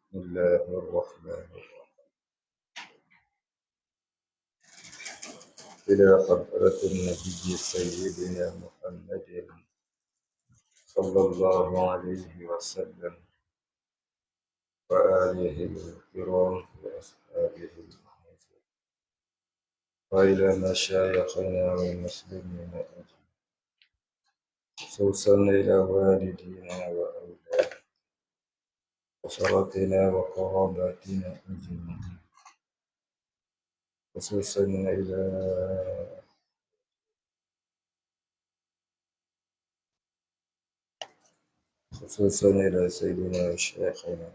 بسم الله الرحمن الرحيم. إلى حضرة النبي سيدنا محمد صلى الله عليه وسلم وآله الكرام وأصحابه المعروفين، وإلى مشايخنا والمسلمين أجمعين، خصوصا إلى والدينا وأولادنا وأسرتنا وقراباتنا أجمعين، خصوصا إلى سيدنا وشيخنا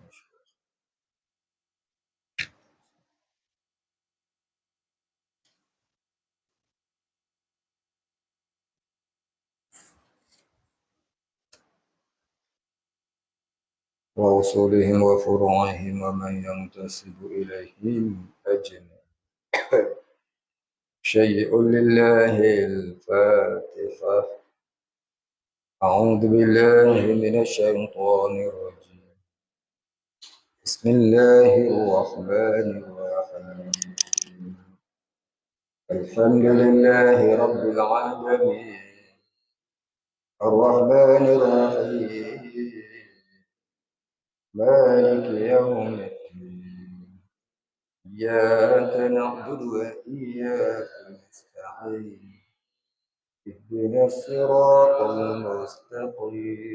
وأصولهم وفروعهم ومن ينتسب إليهم أجمعين. شيء لله الفاتحة. أعوذ بالله من الشيطان الرجيم. بسم الله الرحمن الرحيم. الحمد لله رب العالمين الرحمن الرحيم مالك يوم الدين. إياك نعبد وإياك نستعين. اهدنا الصراط المستقيم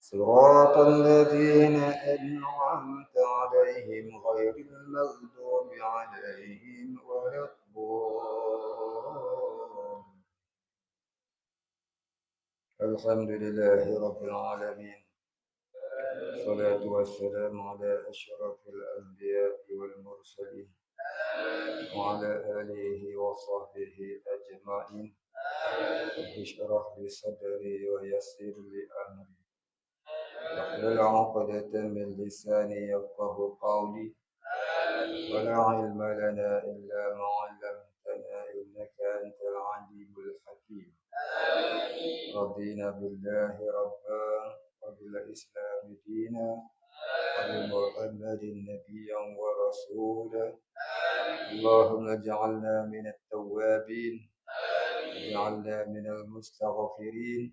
صراط الذين أنعمت عليهم غير المغضوب عليهم ولا الضالين. الحمد لله رب العالمين، الصلاة والسلام على أشرف الأنبياء والمرسلين وعلى آله وصحبه أجمعين. رب اشرح لي صدري ويسر لي أمري واحلل عقدة من لساني يفقه قولي. ولا علم لنا إلا ما علمتنا إنك أنت العليم الحكيم. رضينا بالله ربا وبالإسلام دينا وبمحمد نبيا ورسولا. اللهم اجعلنا من التوابين، اجعلنا من المستغفرين،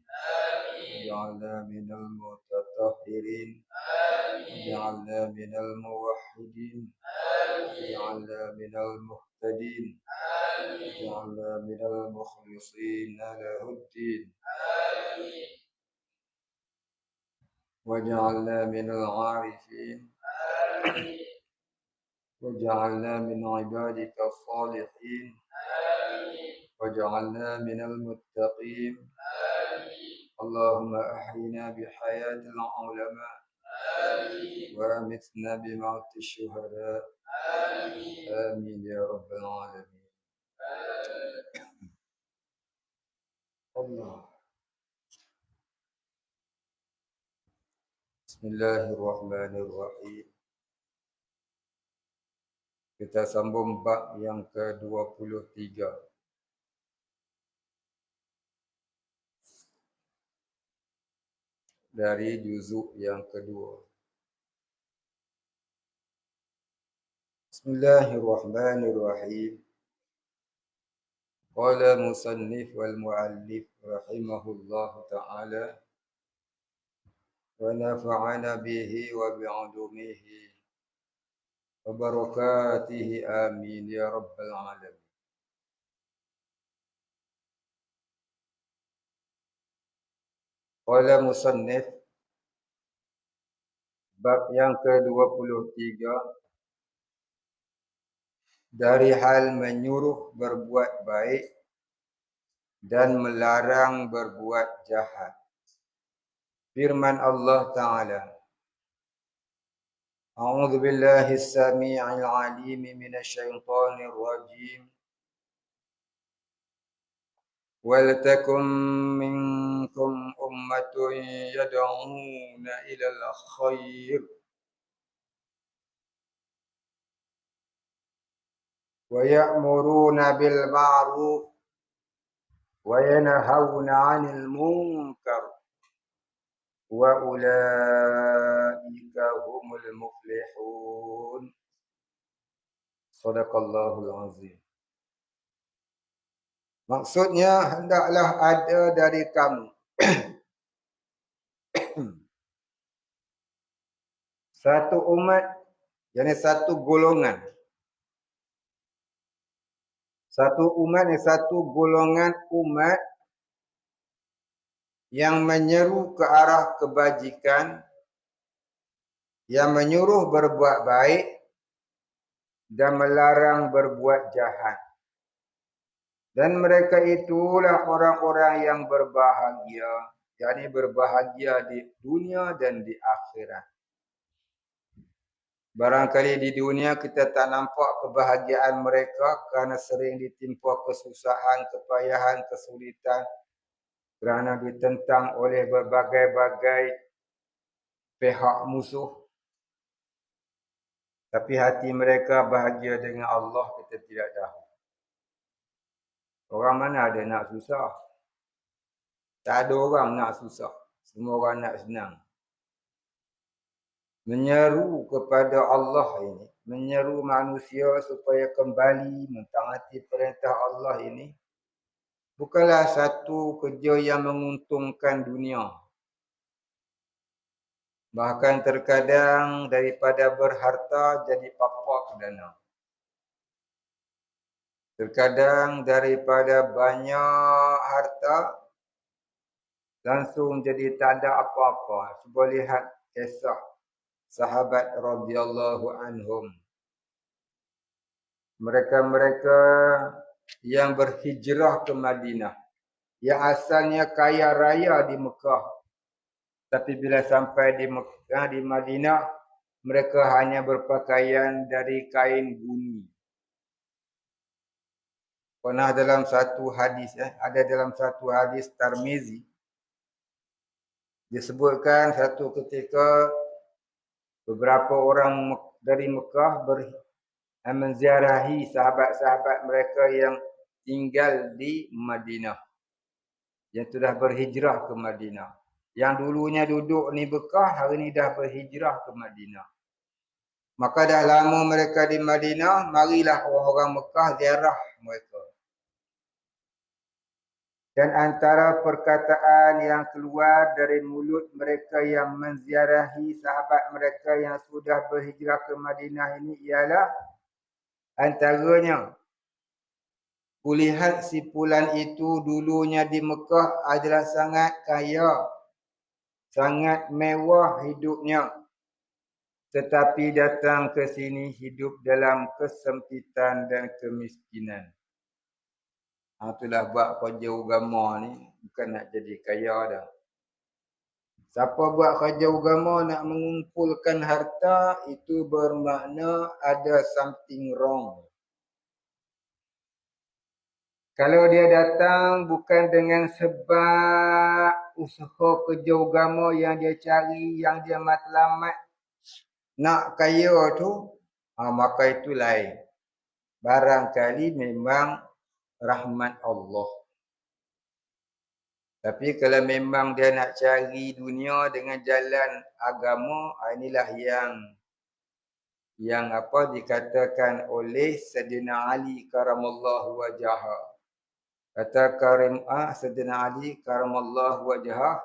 اجعلنا من المتطهرين، اجعلنا من الموحدين، اجعلنا من المهتدين، اجعلنا من المخلصين له الدين، واجعلنا من العارفين، واجعلنا من عبادك الصالحين، واجعلنا من المتقين. اللهم أحينا بحياة العلماء وأمتنا بموت الشهداء. آمين يا رب العالمين. الله. بسم الله الرحمن الرحيم. Kita sambung bab yang ke-23 dari juzuk yang kedua. Bismillahirrahmanirrahim. Qala musannif wal muallif rahimahullahu ta'ala wa nafa'ana bihi wa bi'ulumihi wa barakatihi amin ya rabbal alamin. Qala musannif, bab yang ke-23 dari hal menyuruh berbuat baik dan melarang berbuat jahat. Firman Allah Ta'ala, A'udzu billahi as-sami'il 'alim minasyaitonir rajim. Wal takum minkum ummatun yad'una ilal khair wa ya'muruna bil ma'ruf wa yanhauna 'anil munkar wa ulaika Sadaqallahul azim. Maksudnya hendaklah ada dari kamu satu umat, yakni satu golongan. Satu umat ni satu golongan umat yang menyeru ke arah kebajikan, yang menyuruh berbuat baik dan melarang berbuat jahat. Dan mereka itulah orang-orang yang berbahagia, yakni berbahagia di dunia dan di akhirat. Barangkali di dunia kita tak nampak kebahagiaan mereka kerana sering ditimpa kesusahan, kepayahan, kesulitan kerana ditentang oleh berbagai-bagai pihak musuh. Tapi hati mereka bahagia dengan Allah, kita tidak tahu. Orang mana ada nak susah? Tak ada orang nak susah. Semua orang nak senang. Menyeru kepada Allah ini, menyeru manusia supaya kembali mentaati perintah Allah ini, bukanlah satu kerja yang menguntungkan dunia. Bahkan terkadang daripada berharta jadi papak dana. Terkadang daripada banyak harta langsung jadi tak ada apa-apa. Cuba lihat kisah sahabat radhiyallahu anhum. Mereka-mereka yang berhijrah ke Madinah, yang asalnya kaya raya di Mekah, tapi bila sampai di Mekah, di Madinah, mereka hanya berpakaian dari kain guni. Pernah dalam satu hadis, ada dalam satu hadis Tirmizi, disebutkan satu ketika beberapa orang dari Mekah menziarahi sahabat-sahabat mereka yang tinggal di Madinah, yang sudah berhijrah ke Madinah. Yang dulunya duduk di Mekah, hari ini dah berhijrah ke Madinah. Maka dah lama mereka di Madinah, marilah orang-orang Mekah ziarah mereka. Dan antara perkataan yang keluar dari mulut mereka yang menziarahi sahabat mereka yang sudah berhijrah ke Madinah ini ialah, antaranya, kulihat si fulan itu dulunya di Mekah adalah sangat kaya, sangat mewah hidupnya, tetapi datang ke sini hidup dalam kesempitan dan kemiskinan. Itulah buat kerja agama ni, bukan nak jadi kaya dah. Siapa buat kerja agama nak mengumpulkan harta, itu bermakna ada something wrong. Kalau dia datang bukan dengan sebab usaha kerja agama yang dia cari, yang dia matlamat nak kaya tu, maka itu lain. Barangkali memang rahmat Allah. Tapi kalau memang dia nak cari dunia dengan jalan agama, inilah yang apa dikatakan oleh Sayyidina Ali karamallahu wajhah. Kata Sayyidina Ali karamallahu wajhah,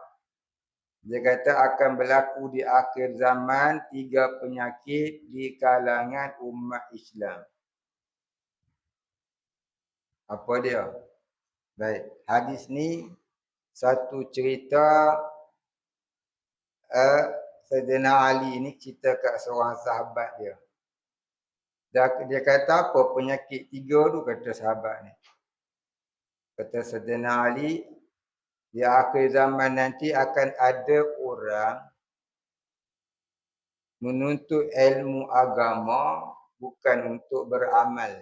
dia kata akan berlaku di akhir zaman 3 penyakit di kalangan umat Islam. Apa dia? Baik, hadis ni satu cerita Sayyidina Ali ni cerita kat seorang sahabat dia. Dia kata apa penyakit 3 tu, kata sahabat ni. Kata Sayyidina Ali, di akhir zaman nanti akan ada orang menuntut ilmu agama bukan untuk beramal.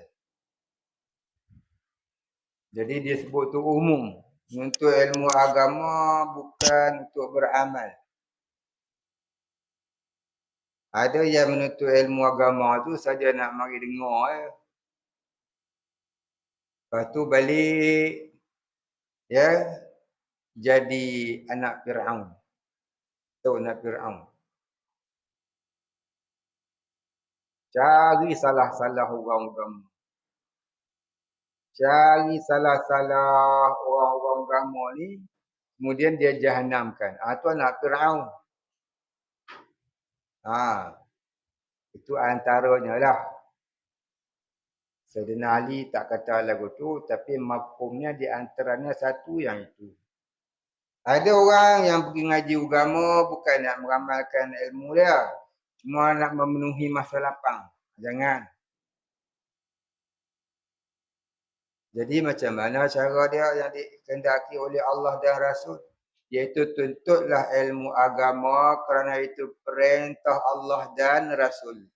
Jadi dia sebut tu umum. Menuntut ilmu agama bukan untuk beramal. Ada yang menuntut ilmu agama tu saja nak mari dengar. Lepas tu balik, jadi anak Fir'aun. Tahu anak Fir'aun? Cari salah-salah orang agama. Cari salah-salah orang-orang agama ni, kemudian dia jahanamkan. Tu anak Fir'aun. Itu antaranya lah. Sayyidina Ali tak kata lagu tu, tapi mafhumnya di antaranya satu yang itu. Ada orang yang pergi ngaji agama bukan nak meramalkan ilmu dia. Cuma nak memenuhi masa lapang. Jangan. Jadi macam mana cara dia yang dikehendaki oleh Allah dan Rasul? Iaitu tuntutlah ilmu agama kerana itu perintah Allah dan Rasul.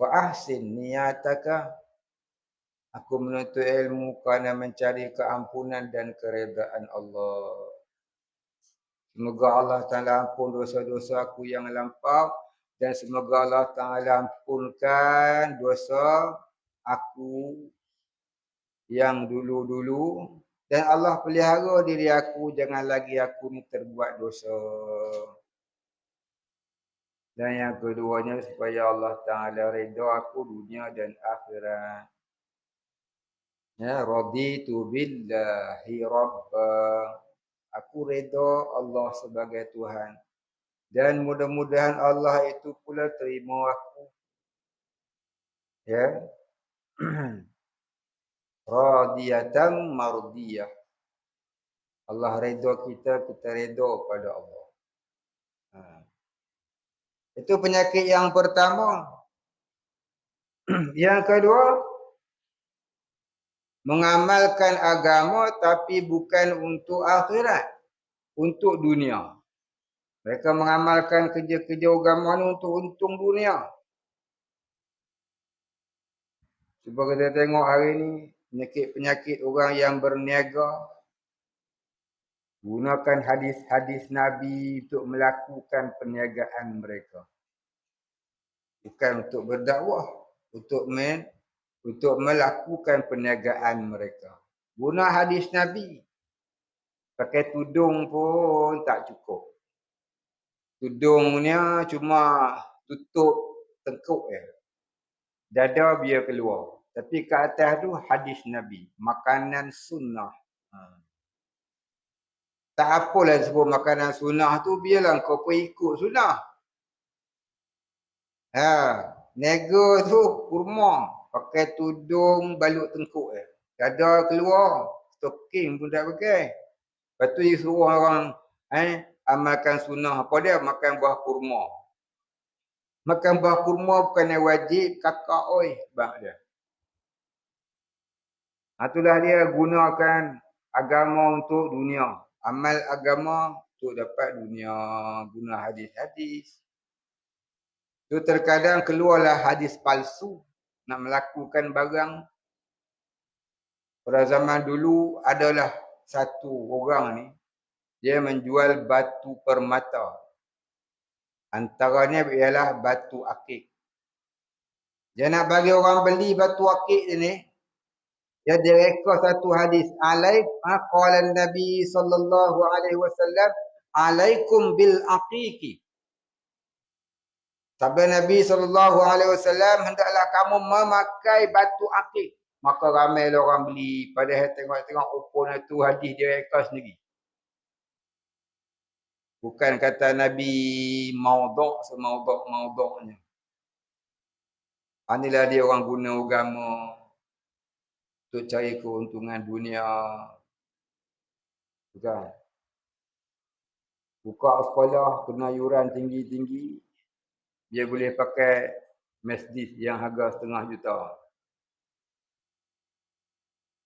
Wa ahsin niyataka. Aku menuntut ilmu kerana mencari keampunan dan keredaan Allah. Semoga Allah Ta'ala ampun dosa-dosa aku yang lampau. Dan semoga Allah Ta'ala ampunkan dosa aku yang dulu-dulu. Dan Allah pelihara diri aku, jangan lagi aku ni terbuat dosa. Dan yang keduanya, supaya Allah Ta'ala redha aku dunia dan akhirat. Ya, raditu billahi rabba. Aku redha Allah sebagai Tuhan. Dan mudah-mudahan Allah itu pula terima aku. Ya. Radiyatan mardiyah. Allah redha kita, kita redha pada Allah. Itu penyakit yang pertama. Yang kedua, mengamalkan agama tapi bukan untuk akhirat, untuk dunia. Mereka mengamalkan kerja-kerja agama ni untuk untung dunia. Cuba kita tengok hari ni, penyakit-penyakit orang yang berniaga, gunakan hadis-hadis Nabi untuk melakukan perniagaan mereka. Bukan untuk berdakwah, untuk melakukan perniagaan mereka. Guna hadis Nabi. Pakai tudung pun tak cukup. Tudungnya cuma tutup tengkuk je. Dada biar keluar. Tapi ke atas tu hadis Nabi. Makanan sunnah. Tak apalah sebut makanan sunnah tu. Biarlah kau pun ikut sunnah. Nega tu kurma. Pakai tudung balut tengkuk je. Dada keluar. Stocking pun tak pakai. Lepas tu dia suruh orang amalkan sunnah. Apa dia? Makan buah kurma. Makan buah kurma bukannya wajib. Kakak oi. Sebab dia. Itulah dia gunakan agama untuk dunia. Amal agama untuk dapat dunia. Guna hadis-hadis. Tu terkadang keluarlah hadis palsu. Nak melakukan barang. Pada zaman dulu adalah satu orang ni. Dia menjual batu permata. Antaranya ialah batu akik. Dia nak bagi orang beli batu akik ni. Dia direka satu hadis. Qala Nabi sallallahu alaihi wasallam. Alaikum bil aqiqi. Sabda Nabi sallallahu alaihi wasallam, hendaklah kamu memakai batu akik. Maka ramai orang beli. Padahal tengok-tengok rupanya tu hadis dia reka sendiri. Bukan kata Nabi maudhu' semaudhu'-maudhu'nya. Inilah dia orang guna agama untuk cari keuntungan dunia. Bukan. Buka sekolah, kena yuran tinggi-tinggi. Dia boleh pakai Mercedes yang harga setengah juta.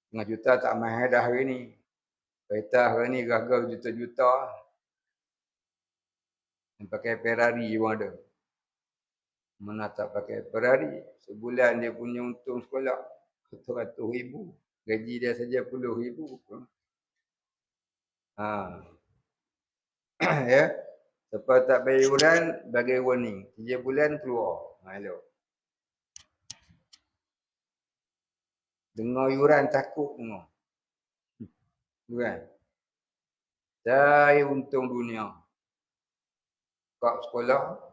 Setengah juta tak mahal dah hari ni. Kereta hari ni harga juta-juta. Yang pakai Ferrari pun ada. Mana tak pakai Ferrari. Sebulan dia punya untung sekolah. RM100,000. Gaji dia saja RM10,000. Ya. Siapa tak bayar yuran, bagi warning. 3 bulan keluar. Elok. Dengar yuran takut dengar. Bukan? Cari untung dunia. Kak sekolah,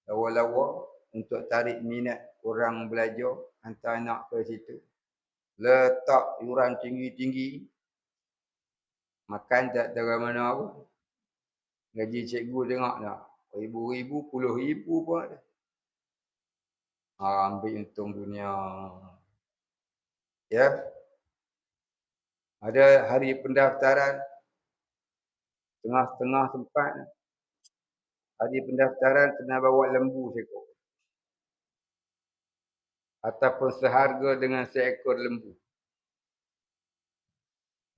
lawa-lawa, untuk tarik minat orang belajar, hantar anak ke situ. Letak yuran tinggi-tinggi, makan tak tahu mana apa. Gaji cikgu tengok tak. Ribu-ribu, puluh ribu pun ada. Ambil untung dunia. Ya. Ada hari pendaftaran. Tengah-tengah tempat. Hari pendaftaran kena bawa lembu seekor. Ataupun seharga dengan seekor lembu.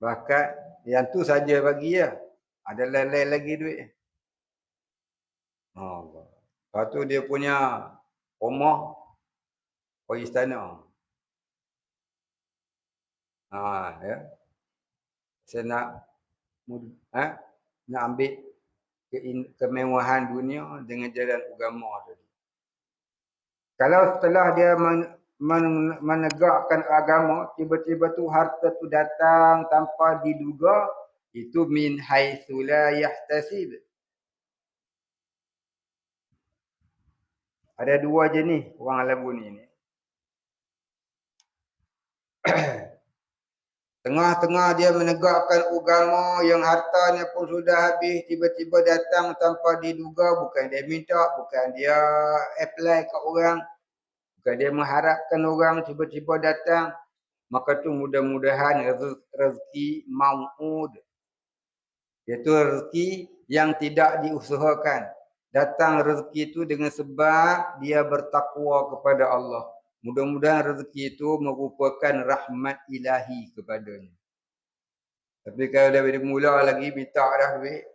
Bahkan yang tu saja bagi ya. Ada lain-lain lagi duit. Allah. Lepas tu dia punya rumah istana. Ya. Saya nak ambil kemewahan dunia dengan jalan agama tadi. Kalau setelah dia menegakkan agama, tiba-tiba tu harta tu datang tanpa diduga, itu min haitsu la yahtasib. Ada dua jenis orang alam bumi ni. Tengah-tengah dia menegakkan agama yang hartanya pun sudah habis, tiba-tiba datang tanpa diduga, bukan dia minta, bukan dia apply ke orang, bukan dia mengharapkan orang, tiba-tiba datang, maka tu mudah-mudahan rezeki mau'ud. Iaitu rezeki yang tidak diusahakan. Datang rezeki itu dengan sebab dia bertakwa kepada Allah. Mudah-mudahan rezeki itu merupakan rahmat ilahi kepadanya. Tapi kalau dari mula lagi minta dah duit.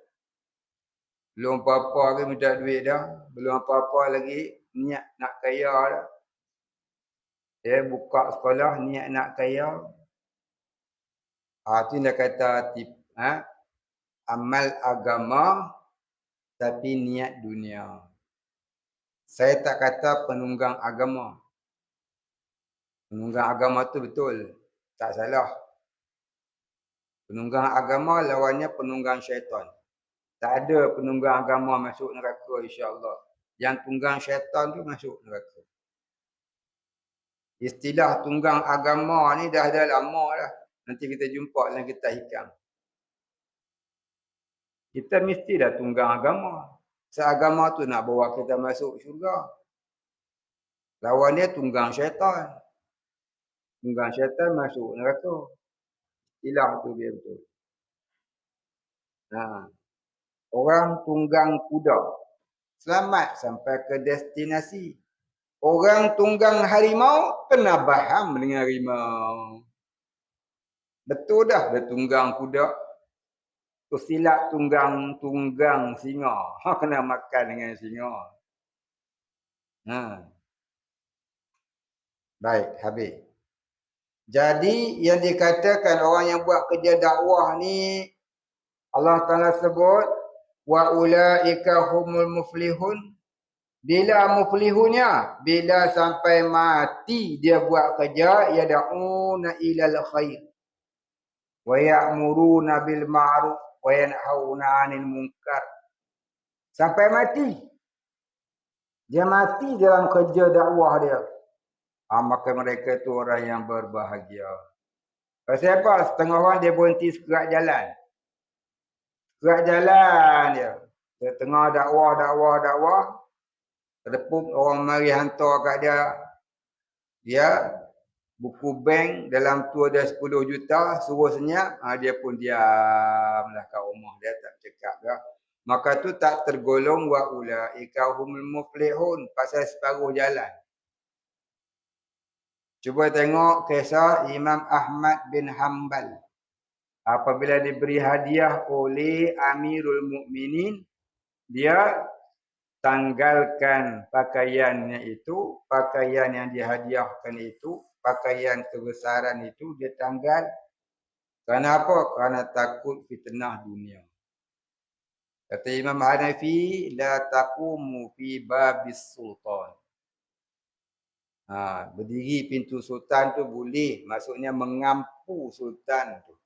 Belum apa-apa lagi minta duit dah. Belum apa-apa lagi niat nak kaya dah. Dia buka sekolah niat nak kaya. Itu dia kata amal agama tapi niat dunia. Saya tak kata penunggang agama. Penunggang agama tu betul. Tak salah. Penunggang agama lawannya penunggang syaitan. Tak ada penunggang agama masuk neraka insya-Allah. Yang tunggang syaitan tu masuk neraka. Istilah tunggang agama ni dah ada lama dah. Nanti kita jumpa dalam kitab hikam. Kita mesti dah tunggang agama. Seagama tu nak bawa kita masuk syurga. Lawannya tunggang syaitan. Tunggang syaitan masuk neraka. Istilah tu dia betul. Orang tunggang kuda. Selamat sampai ke destinasi. Orang tunggang harimau kena faham dengan harimau. Betul dah dia tunggang kuda. Silap tunggang singa. Kena makan dengan singa. Baik, habis. Jadi yang dikatakan orang yang buat kerja dakwah ni Allah Taala sebut wa ulaika humul muflihun. Bila muflihunnya? Bila sampai mati dia buat kerja yad'una ilal khair wa ya'muruna bil ma'ruf wa yanhauna 'anil munkar. Sampai mati. Dia mati dalam kerja dakwah dia. Maka mereka tu orang yang berbahagia. Pasal apa? Setengah orang dia berhenti sekerat jalan. Sekerat jalan dia. Dia tengah dakwah. Terdepup orang mari hantar kat dia. Dia buku bank dalam tu ada 10 juta. Suruh senyap. Dia pun diamlah kat rumah. Dia tak cakap dah. Maka tu tak tergolong wa ulaika humul muflihun. Pasal separuh jalan. Cuba tengok kisah Imam Ahmad bin Hanbal. Apabila diberi hadiah oleh Amirul Mukminin, dia tanggalkan pakaiannya itu, pakaian yang dihadiahkan itu, pakaian kebesaran itu dia tanggal. Kerana apa? Kerana takut fitnah dunia. Kata Imam Hanafi, la taqumu fi babis sultan. Berdiri pintu sultan tu boleh. Maksudnya mengampu sultan tu.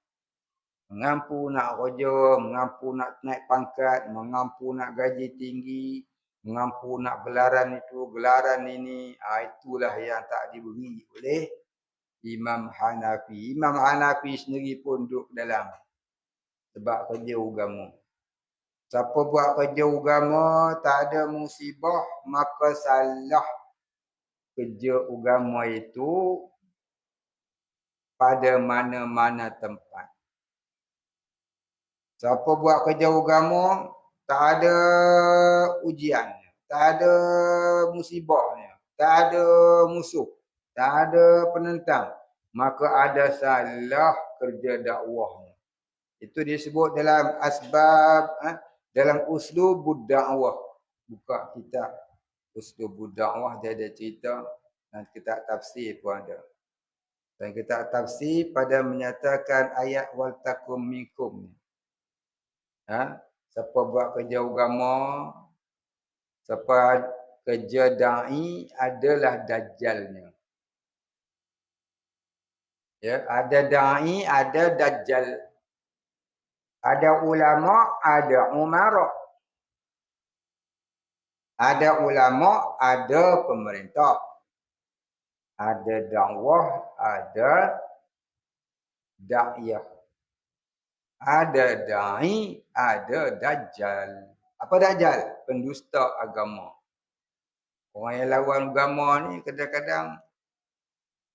Mengampu nak kerja, mengampu nak naik pangkat, mengampu nak gaji tinggi, mengampu nak gelaran itu, gelaran ini, itulah yang tak diberi oleh Imam Hanafi. Imam Hanafi sendiri pun duduk dalam sebab kerja agama. Siapa buat kerja agama tak ada musibah, maka salah kerja agama itu pada mana-mana tempat. Siapa buat kerja agama tak ada ujiannya, tak ada musibahnya, tak ada musuh, tak ada penentang, maka ada salah kerja dakwahnya. Itu disebut dalam asbab, dalam uslubud dakwah. Buka kitab uslubud dakwah, dia ada cerita, dan kitab tafsir pun ada. Dan kitab tafsir pada menyatakan ayat wal takum minkum. Siapa buat kerja agama, siapa kerja da'i adalah dajjalnya. Ya, ada da'i, ada dajjal. Ada ulama, ada umara. Ada ulama, ada pemerintah. Ada dakwah, ada da'iyah. Ada da'i, ada dajjal. Apa dajjal? Pendusta agama. Orang yang lawan agama ni kadang-kadang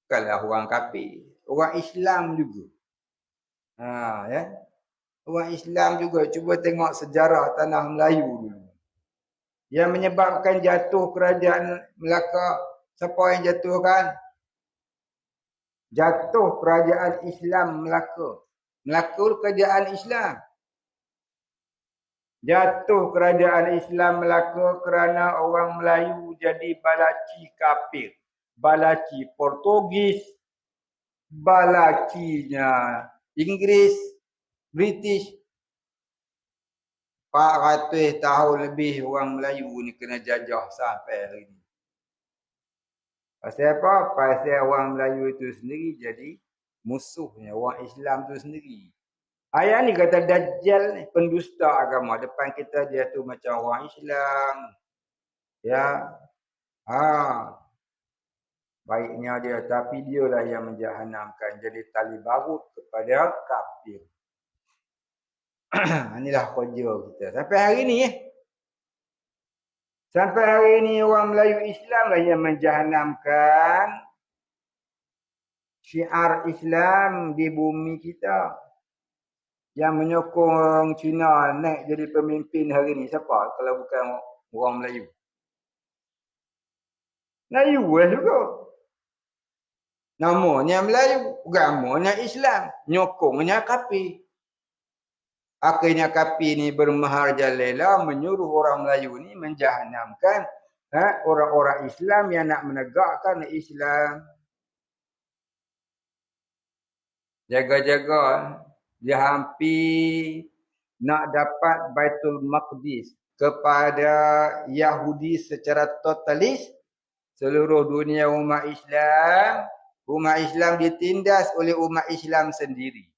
bukanlah orang kafir, orang Islam juga. Ya. Orang Islam juga. Cuba tengok sejarah tanah Melayu dulu. Yang menyebabkan jatuh kerajaan Melaka. Siapa yang jatuhkan? Jatuh kerajaan Islam Melaka. Melaka kerajaan Islam. Jatuh kerajaan Islam Melaka kerana orang Melayu jadi balaci kafir. Balaci Portugis. Balacinya Inggeris. British. 400 tahun lebih orang Melayu ni kena jajah sampai hari ni. Pasal apa? Pasal orang Melayu itu sendiri jadi musuhnya orang Islam tu sendiri. Ayat ni kata Dajjal ni, pendusta agama. Depan kita dia tu macam orang Islam. Ya. Baiknya dia, tapi dialah yang menjahanamkan, jadi tali barut kepada kafir. Inilah kerja kita. Sampai hari ni Sampai hari ini orang Melayu Islam lah yang menjahanamkan syiar Islam di bumi kita. Yang menyokong Cina naik jadi pemimpin hari ini. Siapa kalau bukan orang Melayu? Melayu juga. Namanya Melayu, agamanya Islam, nyokongnya kafir. Akhirnya kafir ni bermaharjalela menyuruh orang Melayu ni menjahanamkan orang-orang Islam yang nak menegakkan Islam. Jaga-jaga, dia hampir nak dapat Baitul Maqdis kepada Yahudi secara totalis. Seluruh dunia umat Islam ditindas oleh umat Islam sendiri.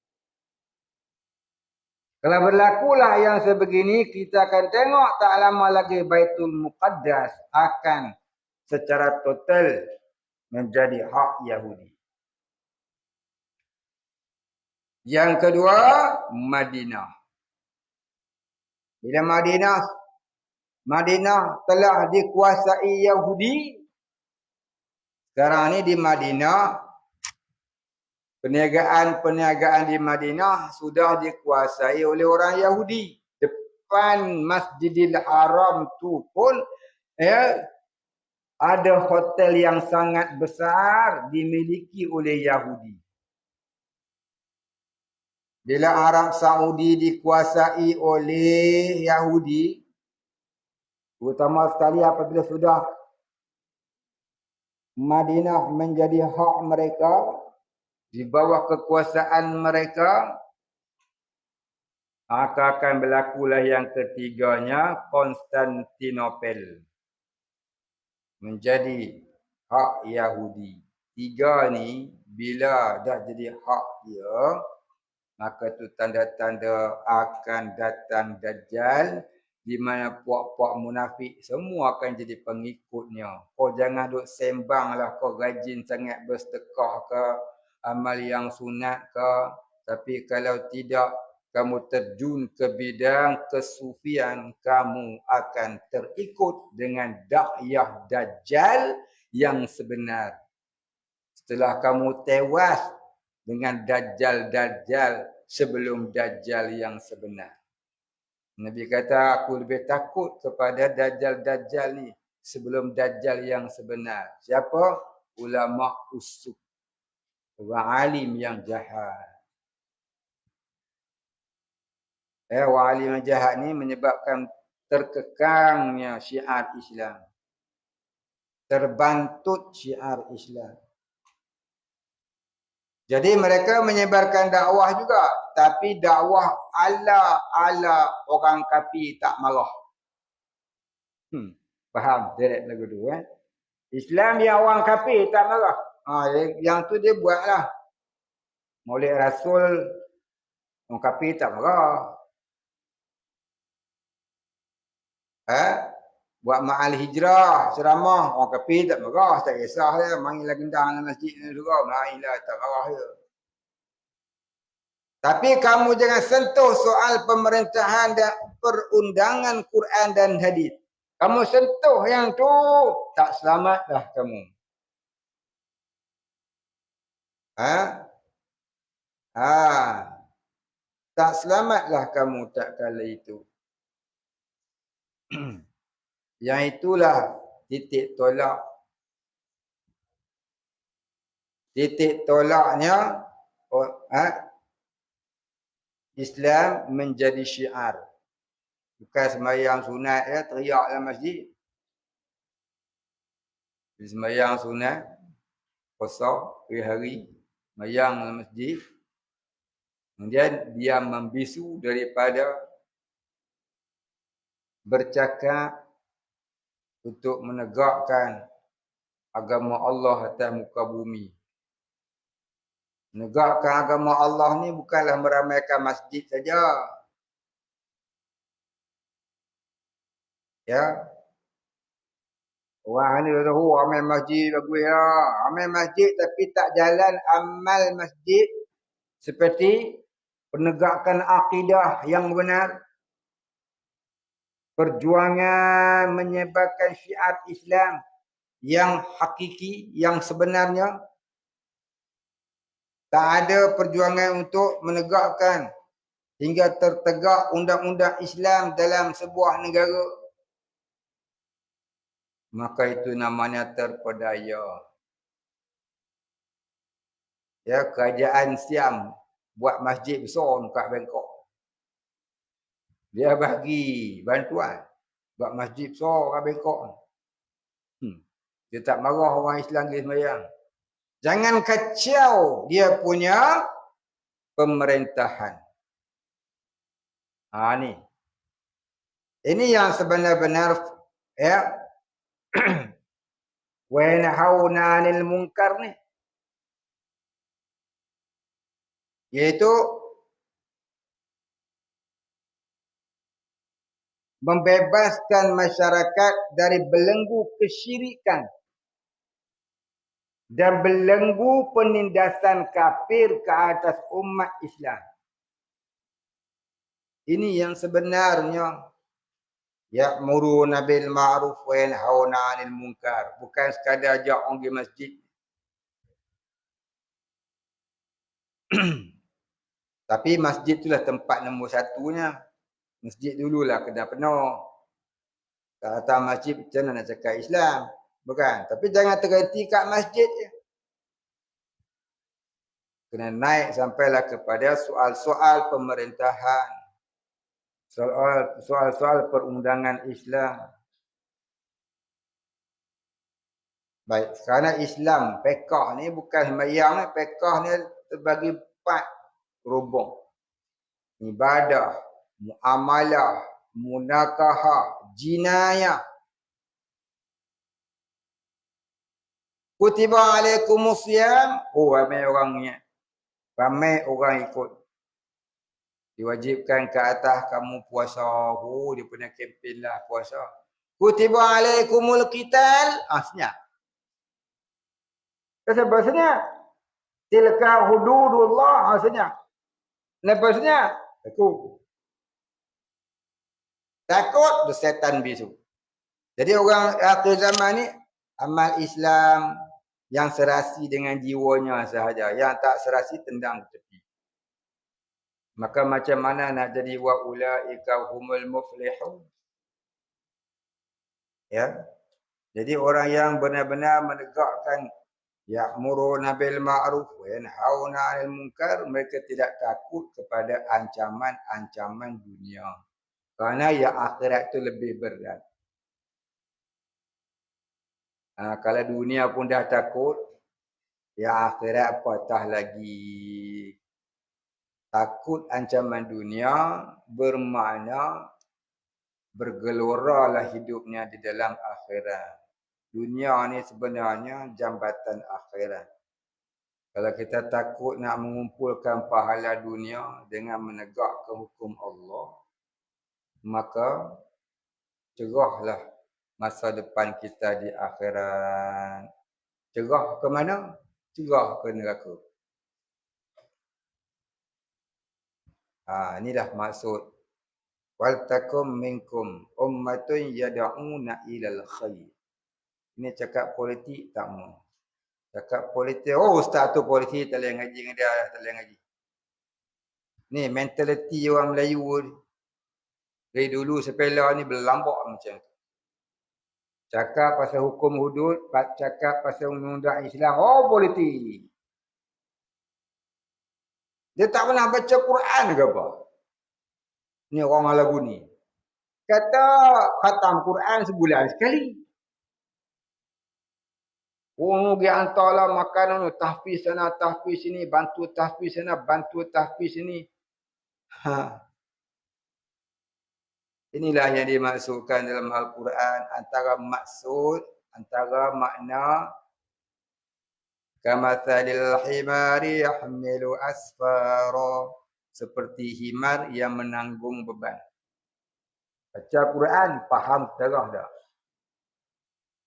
Kalau berlakulah yang sebegini, kita akan tengok tak lama lagi Baitul Muqaddas akan secara total menjadi hak Yahudi. Yang kedua, Madinah. Bila Madinah telah dikuasai Yahudi, sekarang ni di Madinah, perniagaan di Madinah sudah dikuasai oleh orang Yahudi. Depan Masjidil Haram tu pun ada hotel yang sangat besar dimiliki oleh Yahudi. Bila Arab Saudi dikuasai oleh Yahudi, terutama sekali apabila sudah Madinah menjadi hak mereka, di bawah kekuasaan mereka, maka akan berlakulah yang ketiganya, Konstantinopel menjadi hak Yahudi. Tiga ni bila dah jadi hak dia, maka itu tanda-tanda akan datang Dajjal, di mana puak-puak munafik semua akan jadi pengikutnya. Kau jangan duk sembanglah kau rajin sangat bersedekah ke, amal yang sunat ke, tapi kalau tidak kamu terjun ke bidang kesufian, kamu akan terikut dengan dakyah Dajjal yang sebenar. Setelah kamu tewas dengan Dajjal-Dajjal sebelum Dajjal yang sebenar. Nabi kata, aku lebih takut kepada Dajjal-Dajjal ni sebelum Dajjal yang sebenar. Siapa? Ulama usuk. Orang alim yang jahat. Orang alim yang jahat ni menyebabkan terkekangnya syiar Islam. Terbantut syiar Islam. Jadi mereka menyebarkan dakwah juga. Tapi dakwah ala orang kafir tak marah. Faham? Direct lagu tu. Islam yang orang kafir tak marah. Yang tu dia buatlah. Maulid Rasul, orang kafir tak marah. Buat ma'al hijrah, ceramah, orang kafir tak marah. Tak kisah dia. Mangilah gendang dalam masjid ni juga. Mangilah tak marah dia. Tapi kamu jangan sentuh soal pemerintahan dan perundangan Quran dan hadis. Kamu sentuh yang tu, tak selamatlah kamu. Tak selamatlah kamu tak kala itu. Yang itulah titik tolak. Titik tolaknya Islam menjadi syiar. Bukan sembahyang sunat ya, teriak dalam masjid. Sembahyang sunat, puasa, hari-hari, sembahyang dalam masjid. Kemudian dia membisu daripada bercakap untuk menegakkan agama Allah atas muka bumi. Menegakkan agama Allah ni bukanlah meramaikan masjid saja. Ya. Orang ni kata, ramai masjid bagus ya. Ramai masjid tapi tak jalan amal masjid seperti penegakan akidah yang benar. Perjuangan menyebarkan syiar Islam yang hakiki, yang sebenarnya. Tak ada perjuangan untuk menegakkan hingga tertegak undang-undang Islam dalam sebuah negara. Maka itu namanya terpedaya. Ya, kerajaan Siam buat masjid besar dekat Bangkok. Dia bagi bantuan buat masjid besar dekat Bangkok. Dia tak marah orang Islam pergi sembahyang. Jangan kacau dia punya pemerintahan. Ni. Ini yang sebenar-benar ya. Wa yanhauna 'anil munkar ni. Iaitu membebaskan masyarakat dari belenggu kesyirikan dan belenggu penindasan kafir ke atas umat Islam. Ini yang sebenarnya ya'muruna bil ma'ruf wa yanhauna 'anil munkar. Bukan sekadar ajak orang pergi masjid. Tapi masjid itulah tempat nombor satunya. Masjid dululah kena penuh. Tak datang masjid macam mana nak cakap Islam. Bukan. Tapi jangan terhenti kat masjid je. Kena naik sampailah kepada soal-soal pemerintahan. Soal-soal perundangan Islam. Baik, kerana Islam, fiqh ni bukan sembahyang ni, fiqh ni terbagi 4 rubung. Ibadah, muamalah, munakahah, jinayah. Kutiba alaikumus siyam. Ramai orang ikut. Diwajibkan ke atas kamu puasa. Oh, dia punya kempen lah puasa. Kutiba alaikumul qital. Senyap. Kenapa senyap? Tilka hududullah. Senyap. Kenapa senyap? Takut tu setan bisu. Jadi orang akhir zaman ni amal Islam yang serasi dengan jiwanya sahaja. Yang tak serasi tendang ke tepi. Maka macam mana nak jadi wa ulaika humul muflihun? Ya. Jadi orang yang benar-benar menegakkan ya'muruna bil ma'ruf wa yanhauna 'anil munkar, mereka tidak takut kepada ancaman-ancaman dunia. Kerana yang akhirat itu lebih berat. Kalau dunia pun dah takut, yang akhirat apatah lagi. Takut ancaman dunia bermakna bergeloralah hidupnya di dalam akhirat. Dunia ni sebenarnya jambatan akhirat. Kalau kita takut nak mengumpulkan pahala dunia dengan menegakkan hukum Allah, maka cerahlah masa depan kita di akhirat. Cerah ke mana? Cerah ke neraka. Inilah maksud. Wal takum minkum ummatun yad'una ilal khair. Ini cakap politik tak mau. Cakap politik, ustaz tu politik tak boleh ngaji dengan dia, tak boleh ngaji. Ni mentaliti orang Melayu ni. Dari dulu sepela ni berlambak macam tu. Cakap pasal hukum hudud, cakap pasal undang-undang Islam, politik. Dia tak pernah baca Quran ke apa? Ni orang lagu ni. Kata khatam Quran sebulan sekali. Pergi hantarlah makanan, tahfiz sana, tahfiz sini, bantu tahfiz sana, bantu tahfiz sini. Inilah yang dimaksudkan dalam Al-Quran. Antara maksud, antara makna kamathalil himari yahmilu asfara, seperti himar yang menanggung beban. Baca Quran, faham terah dah.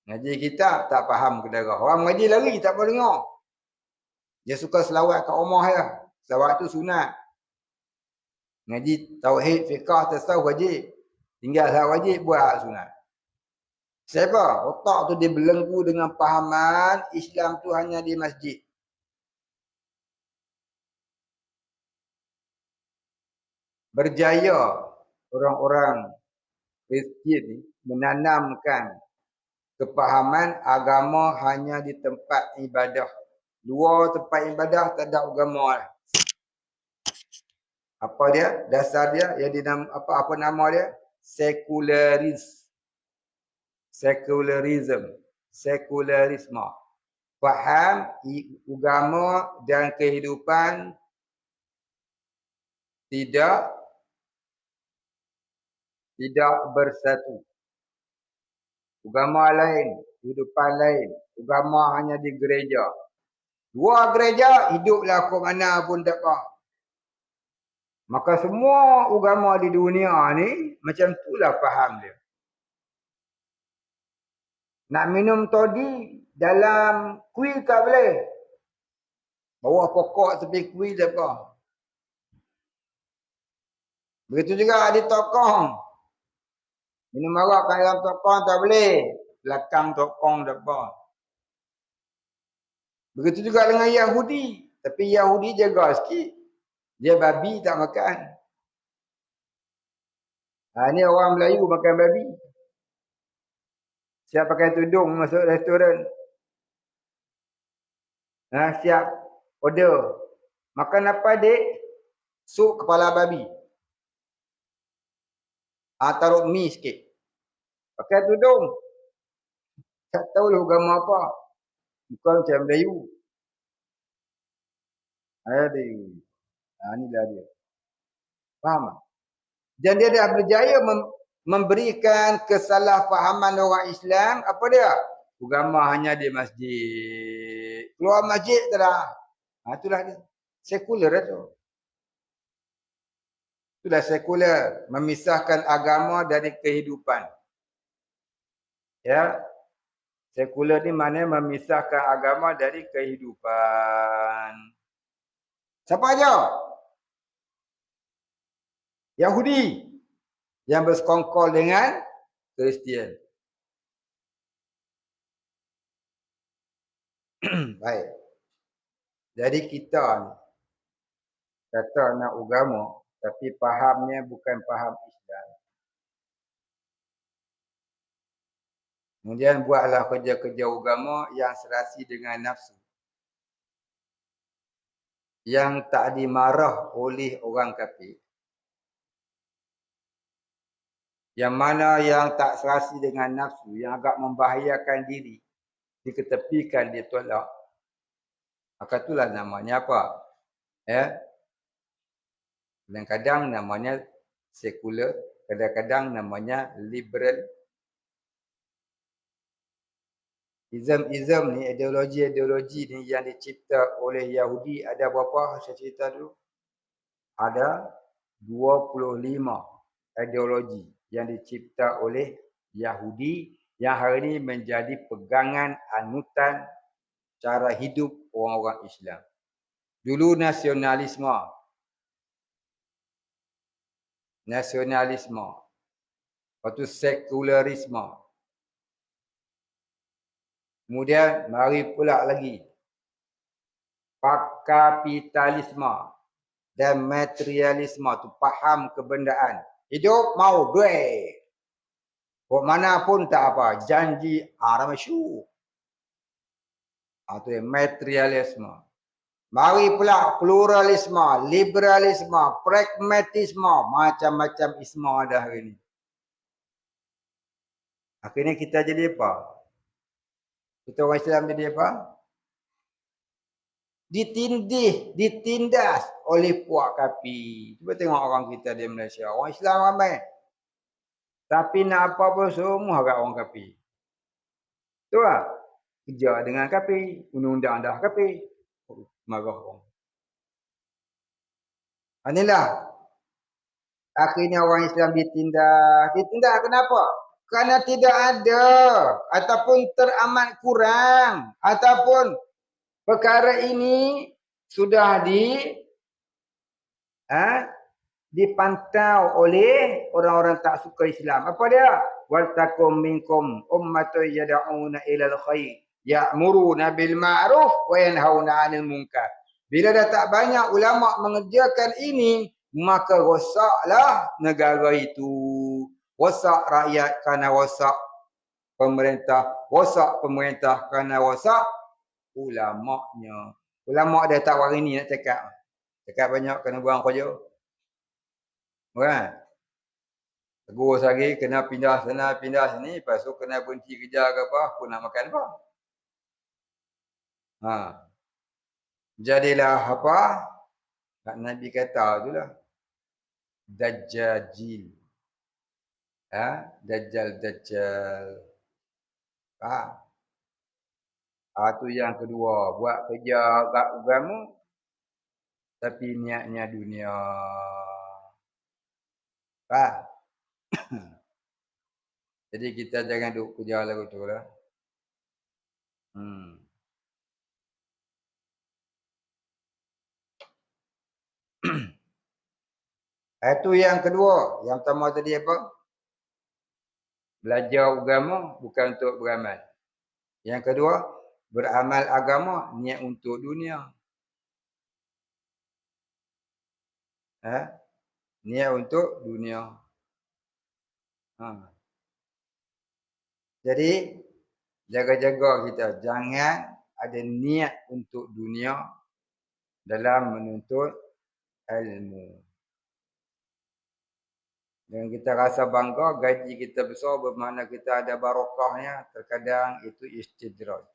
Ngaji kitab, tak faham terah. Orang ngaji lagi, tak boleh dengar. Dia suka selawat kat rumah ya. Selawat tu sunat. Ngaji tauhid, fiqah, tasawuf wajib. Tinggal selawat wajib, buat sunat. Siapa? Otak tu dia belenggu dengan pahaman Islam tu hanya di masjid. Berjaya orang-orang Kristian ni menanamkan kepahaman agama hanya di tempat ibadah. Luar tempat ibadah tak ada agama lah. Apa dia? Dasar dia yang dinam apa nama dia? Sekularisme. Faham agama dan kehidupan tidak bersatu. Agama lain, kehidupan lain. Agama hanya di gereja. Dua gereja, hiduplah ke mana pun tak apa. Maka semua agama di dunia ni, macam itulah faham dia. Nak minum toddy dalam kuih tak boleh. Bawah pokok tepi kuih tak apa. Begitu juga di tokong. Minum arak kat dalam tokong tak boleh. Belakang tokong tak apa. Begitu juga dengan Yahudi. Tapi Yahudi jaga sikit. Dia babi tak makan. Ni orang Melayu makan babi. Siap pakai tudung masuk restoran. Siap order. Makan apa dek? Sup kepala babi. Taruh mi sikit. Pakai tudung. Tak tahu lah agama apa. Bukan macam Melayu. Aduh. Inilah dia. Faham? Dan dia dah berjaya memberikan kesalahfahaman orang Islam. Apa dia? Agama hanya di masjid. Keluar masjid tak dah. Itulah dia. Sekular tu. Itulah sekular, memisahkan agama dari kehidupan. Ya, sekular ni maknanya memisahkan agama dari kehidupan. Siapa aja? Yahudi yang bersekongkol dengan Kristian. Baik. Jadi kita ni kata nak agama tapi fahamnya bukan faham Islam. Kemudian buatlah kerja-kerja agama yang serasi dengan nafsu. Yang tak dimarah oleh orang kafir. Yang mana yang tak serasi dengan nafsu, yang agak membahayakan diri, diketepikan, ditolak. Maka itulah namanya apa? Ya. Kadang-kadang namanya sekular, kadang-kadang namanya liberal. Islam ni, ideologi ni yang dicipta oleh Yahudi ada berapa? Saya cerita dulu. Ada 25 ideologi yang dicipta oleh Yahudi yang hari ini menjadi pegangan anutan cara hidup orang-orang Islam. Dulu nasionalisme. Lepas tu sekularisme. Kemudian mari pula lagi kapitalisme dan materialisme, tu faham kebendaan. Hidup mau duit. Buat mana pun tak apa, janji ramasyu. Itu materialisme. Mari pula pluralisme, liberalisme, pragmatisme, macam-macam isma ada hari ini. Akhirnya kita jadi apa? Kita orang Islam jadi apa? Ditindas oleh puak kapi. Cuba tengok orang kita di Malaysia. Orang Islam ramai. Tapi nak apa pun semua agak orang kapi. Tu lah. Kerja dengan kapi. Undang-undang dah kapi. Marah orang. Inilah. Akhirnya orang Islam ditindas. Ditindas kenapa? Kerana tidak ada. Ataupun teramat kurang. Ataupun perkara ini sudah dipantau oleh orang-orang tak suka Islam. Apa dia? Wal takum minkum ummatun yad'una ilal khair ya'muruna bil ma'ruf wa yanhauna 'anil munkar. Bila dah tak banyak ulama mengerjakan ini, maka rosaklah negara itu. Rosak rakyat kerana rosak pemerintah. Rosak pemerintah kerana rosak ulama'nya. Ulama' dah tak hari ni nak cakap. Cakap banyak kena buang kerja. Kan? Tegur lagi, kena pindah sana, pindah sini. Lepas tu kena berhenti kerja ke apa, aku nak makan apa. Jadilah apa? Kak Nabi kata tu lah. Dajjal. Dajjal. Tu yang kedua. Buat kerja kat agama. Tapi niatnya dunia. Jadi kita jangan duduk kerja lagu tu lah. Itu yang kedua. Yang pertama tadi apa? Belajar agama bukan untuk beramal. Yang kedua, beramal agama niat untuk dunia. Niat untuk dunia. Jadi, jaga-jaga kita. Jangan ada niat untuk dunia dalam menuntut ilmu. Dan kita rasa bangga, gaji kita besar bermakna kita ada barakahnya. Terkadang itu istidraj.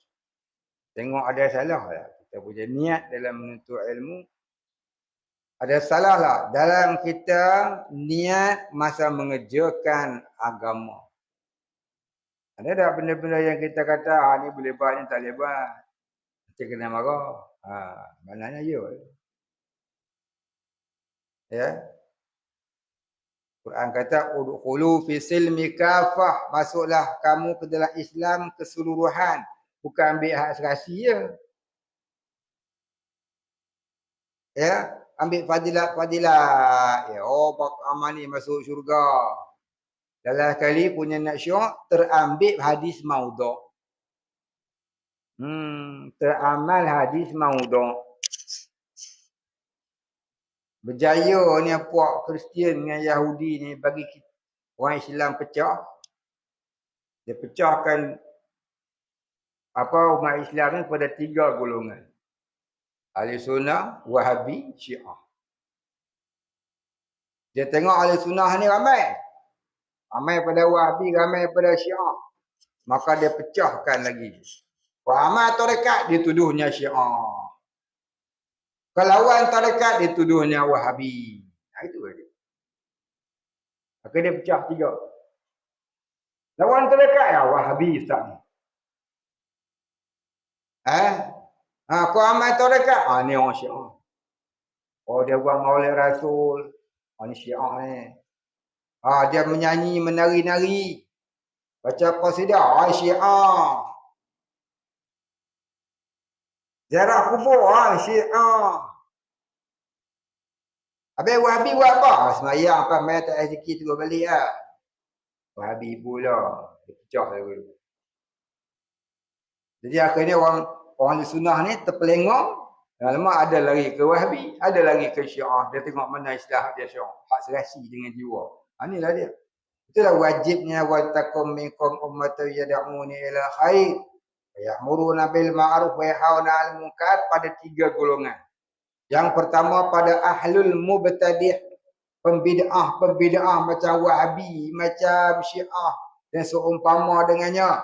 Tengok ada salah lah. Kita punya niat dalam menuntut ilmu. Ada salah lah dalam kita niat masa mengerjakan agama. Ada tak benda-benda yang kita kata, ni boleh buat, ni tak boleh buat. Kita kena marah. Maknanya ya. Quran kata udkhulu fi silmi kafah, masuklah kamu ke dalam Islam keseluruhan, bukan ambil hak serasi je. Ya, ambil fadilat-fadilat. Ya, oh bak amal ni masuk syurga. Dalam kali punya nak syok terambil hadis maudhu'. Teramal hadis maudhu'. Berjaya ni puak Kristian dengan Yahudi ni bagi orang Islam pecah. Dia pecahkan apa umat Islam ni pada 3 golongan. Ahli Sunnah, Wahabi, Syiah. Dia tengok Ahli Sunnah ni ramai. Ramai pada Wahabi, ramai pada Syiah. Maka dia pecahkan lagi. Amal tarekat dituduhnya Syiah. Kelawan tarekat dituduhnya Wahabi. Nah, itu dia. Maka dia pecah 3. Lawan tarekat ya Wahabi ustaz ni. Kau amal tarekat? Ni orang Syiah. Oh dia buat maulid Rasul. Ni Syiah ni. Dia menyanyi, menari-nari. Baca qasidah, Syiah. Ziarah kubur, Syiah. Habis Wahabi buat apa? Semayang apa main tak rezeki tu balik lah. Wahabi pula. Dia pecah lagi. Jadi akhirnya orang sunnah ni terpelengong. Lama ada lagi ke Wahabi, ada lagi ke Syiah. Dia tengok mana Islam dia Syiah. Hak serasi dengan jiwa. Inilah dia. Itulah wajibnya wa takum minkum ummatan yad'una ila khair wa ya'muruna bil ma'ruf wa yanhauna 'anil munkar pada 3 golongan. Yang pertama pada ahlul mubtadi', pembid'ah macam Wahabi, macam Syiah dan seumpama dengannya.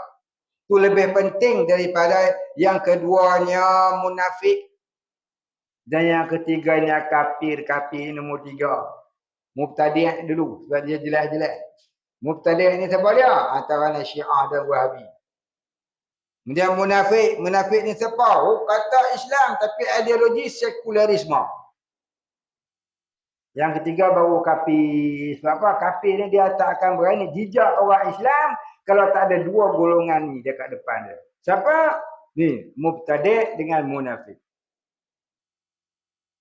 Itu lebih penting daripada yang keduanya munafik dan yang ketiganya kafir. Kafir nombor 3. Mubtadi' dulu sebab dia jelas-jelas. Mubtadi' ni siapa dia? Antara Syiah dan Wahabi. Kemudian munafik. Munafik ni siapa? Oh, kata Islam tapi ideologi sekularisme. Yang ketiga baru kafir. Sebab apa? Kafir ni dia tak akan berani jijak orang Islam kalau tak ada 2 golongan ni dekat depan dia. Siapa? Ni, mubtadi' dengan munafik.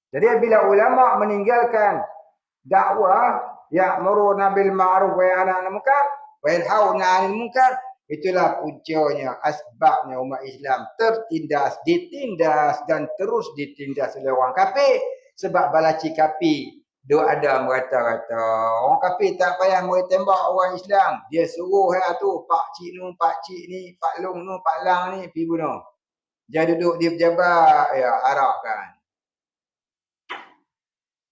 Jadi bila ulama meninggalkan dakwah ya'muruna bil ma'ruf wa yanhauna 'anil munkar wa yanhauna 'anil munkar, itulah puncanya, asbabnya umat Islam tertindas, ditindas dan terus ditindas oleh orang kafir. Sebab balaci kafir dia ada merata-rata. Orang kafir tak payah mereka tembak orang Islam. Dia suruh tu pak cik ni, pak long nu, pak lang ni pergi bunuh. Dia duduk di pejabat ya arahkan.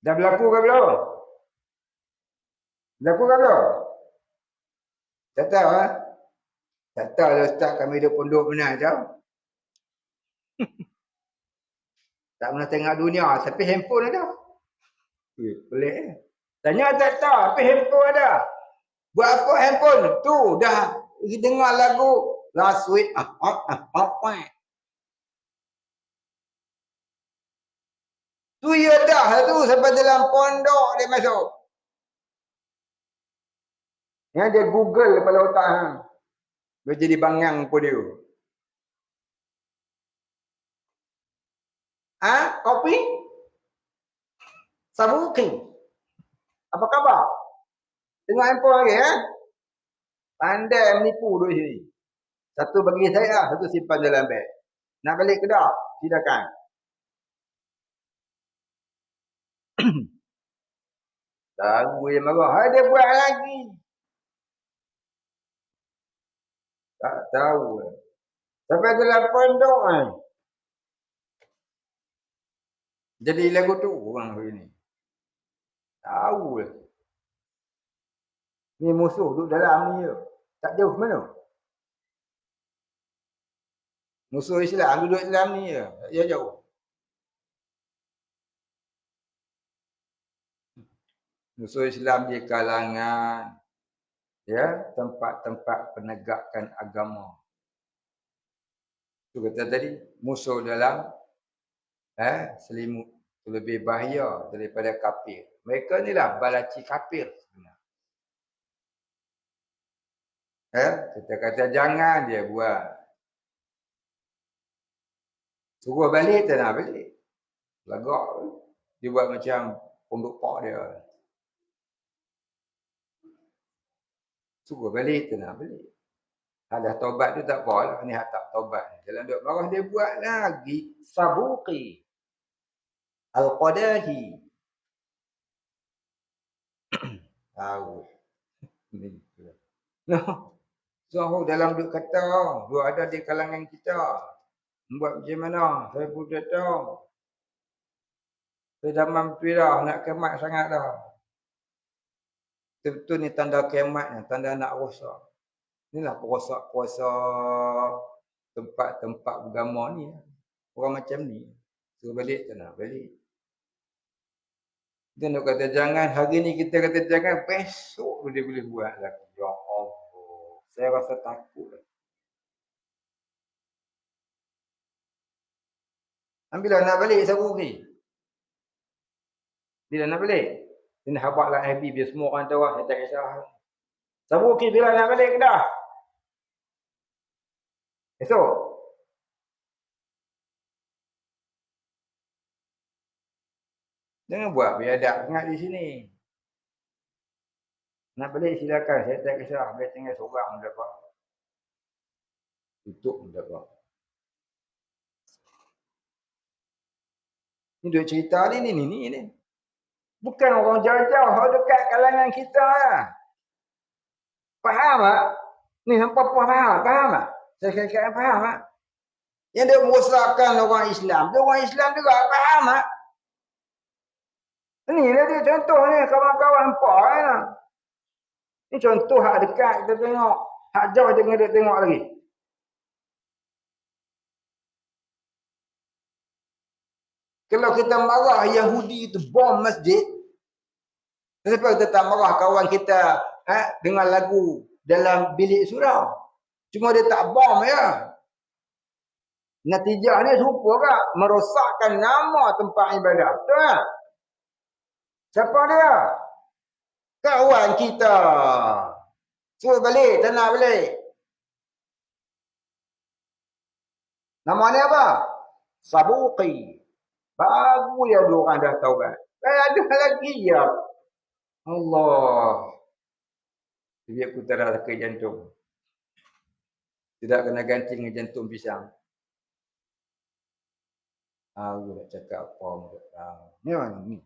Dah berlaku ke belum? Berlaku ke belum? Tak tahu Tak tahu lah ustaz, kami duduk pondok benar tau. Tak pernah tengok dunia, tapi handphone ada. Pelik Tanya tak tahu, tapi handphone ada. Buat apa handphone? Tu dah dengar lagu Last Week. Tu ya dah tu sampai dalam pondok dia masuk. Yang dia Google kepala otak hang. Dia jadi bangang pun dia. Kopi? Sabuking. Apa khabar? Tengok handphone lagi Pandai menipu duduk sini. Satu bagi saya, satu simpan dalam beg. Nak balik Kedah, silakan. Tahu dia marah. Dia buat lagi. Tak tahu. Sampai dalam pondok Jadi lagu tu orang begini. Tahu lah. Ni musuh duduk dalam ni je. Tak jauh mana. Musuh Islam duduk dalam ni je. Tak jauh. Musuh Islam di kalangan tempat-tempat penegakan agama. Tu kata tadi, musuh dalam selimut lebih bahaya daripada kafir. Mereka ni lah balaci kafir sebenarnya. Kita kata jangan, dia buat. Suruh balik, tak nak balik. Lagak. Dia buat macam pondok pak dia. Suruh balik, tak nak balik. Dah taubat tu tak apa lah. Ni tak taubat. Dalam duk marah dia buat lagi. Sabuqi. Al-Qadahi. Tahu. No. So, dalam duk kata, duk ada di kalangan kita. Buat macam mana? Saya pun tak tahu. Saya dah mampu dah. Nak kemat sangat dah. Betul-betul ni tanda kemat ni. Tanda nak rosak. Inilah puasa tempat-tempat agama ni. Orang macam ni. Suruh balik tak nak balik. Dia nak kata jangan. Hari ni kita kata jangan. Besok dia boleh buat lagi. Ya Allah. Saya rasa takut. Ambillah nak balik sabu ni. Bila nak balik? Ini habaklah Habib dia semua orang tahu. Saya tak kisah. Sabu ni bila nak balik ke dah? Esok. Jangan buat biadab sangat di sini. Nak balik silakan. Saya tak kisah. Biar tinggal seorang dapat. Tutup dapat. Ni duk cerita ni. Bukan orang jauh-jauh. Dekat kalangan kita lah. Faham tak? Ni hampa puas faham. Faham tak? Saya kata faham tak? Yang dia merosakkan orang Islam. Dia orang Islam juga. Faham tak? Ni lah dia contoh ni. Kawan-kawan hampa lah. Ni contoh hak dekat kita tengok. Hak jauh jangan dia tengok lagi. Kalau kita marah Yahudi itu bom masjid, kenapa kita tak marah kawan kita dengan lagu dalam bilik surau? Cuma dia tak bom ya. Natijahnya serupa tak? Merosakkan nama tempat ibadah. Betul tak? Siapa dia? Kawan kita. Suruh balik, tak nak balik. Nama ni apa? Sabuqi. Baru ya dua orang dah taubat. Ada lagi ya. Allah. Dia aku terah ke jantung. Tidak kena ganti dengan jantung pisang. Aku nak cakap apa pun. Ni mana ni?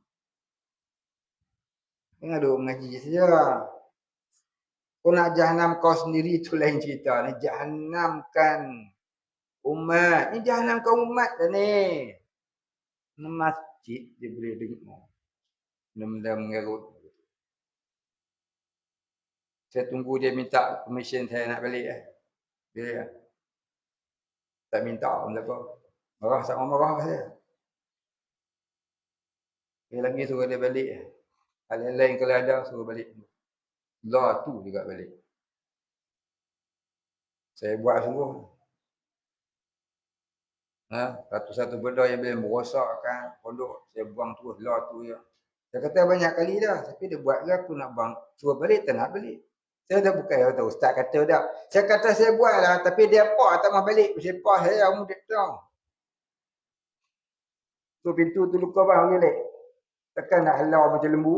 Jangan duk mengaji saja. Kau nak jahanam kau sendiri itu lain cerita. Ni jahanamkan umat. Ni jahanamkan umat dah ni. Masjid dia boleh dengar. Benda-benda mengerut. Saya tunggu dia minta permission saya nak balik. Dia tak minta pun tak apa. Marah sama marah saya. Dia lagi suruh dia balik. Hal yang lain kalau ada suruh balik. Lah tu juga balik. Saya buat sungguh. Satu-satu benda yang boleh merosakkan pondok, saya buang terus lah tu ya. Saya kata banyak kali dah, tapi dia buat lah aku nak bang. Suruh balik, tak nak balik. Saya dah bukan ya tahu, ustaz kata dah. Saya kata saya buat lah, tapi dia apa tak mau balik. Siapa saya kamu tak tahu. Tu pintu tu luka bang balik. Takkan nak halau macam lembu.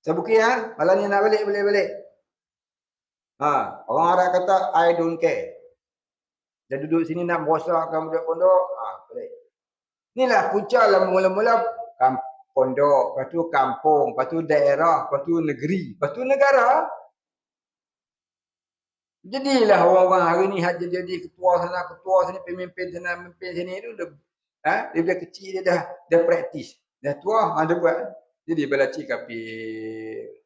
Saya bukit malam ni nak balik boleh balik. Orang Arab kata I don't care. Dia duduk sini nak merosakkan budak pondok. Boleh. Inilah punca lah mula-mula pondok, lepas tu kampung, lepas tu daerah, lepas tu negeri, lepas tu negara. Jadilah orang-orang hari ni hak jadi ketua sana, ketua sini, pemimpin sana, pemimpin sini tu dia bila kecil dia dah praktis. Dah tua ada buat. Jadi belaci kafir.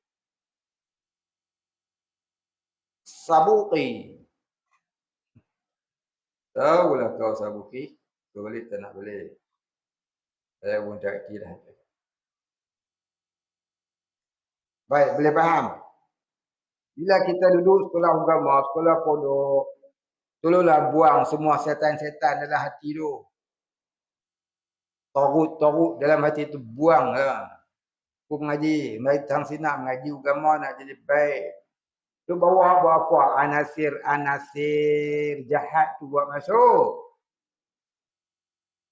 Sabuqi. Tahulah kau Sabuqi. Kau balik tak nak balik. Saya pun tak kira. Baik, boleh faham? Bila kita duduk sekolah agama, sekolah pondok, tolonglah buang semua setan-setan dalam hati tu. Torut-torut dalam hati tu buang lah. Aku mengaji, mari tang sinak mengaji agama nak jadi baik. Tu bawa apa? Anasir jahat tu buat masuk.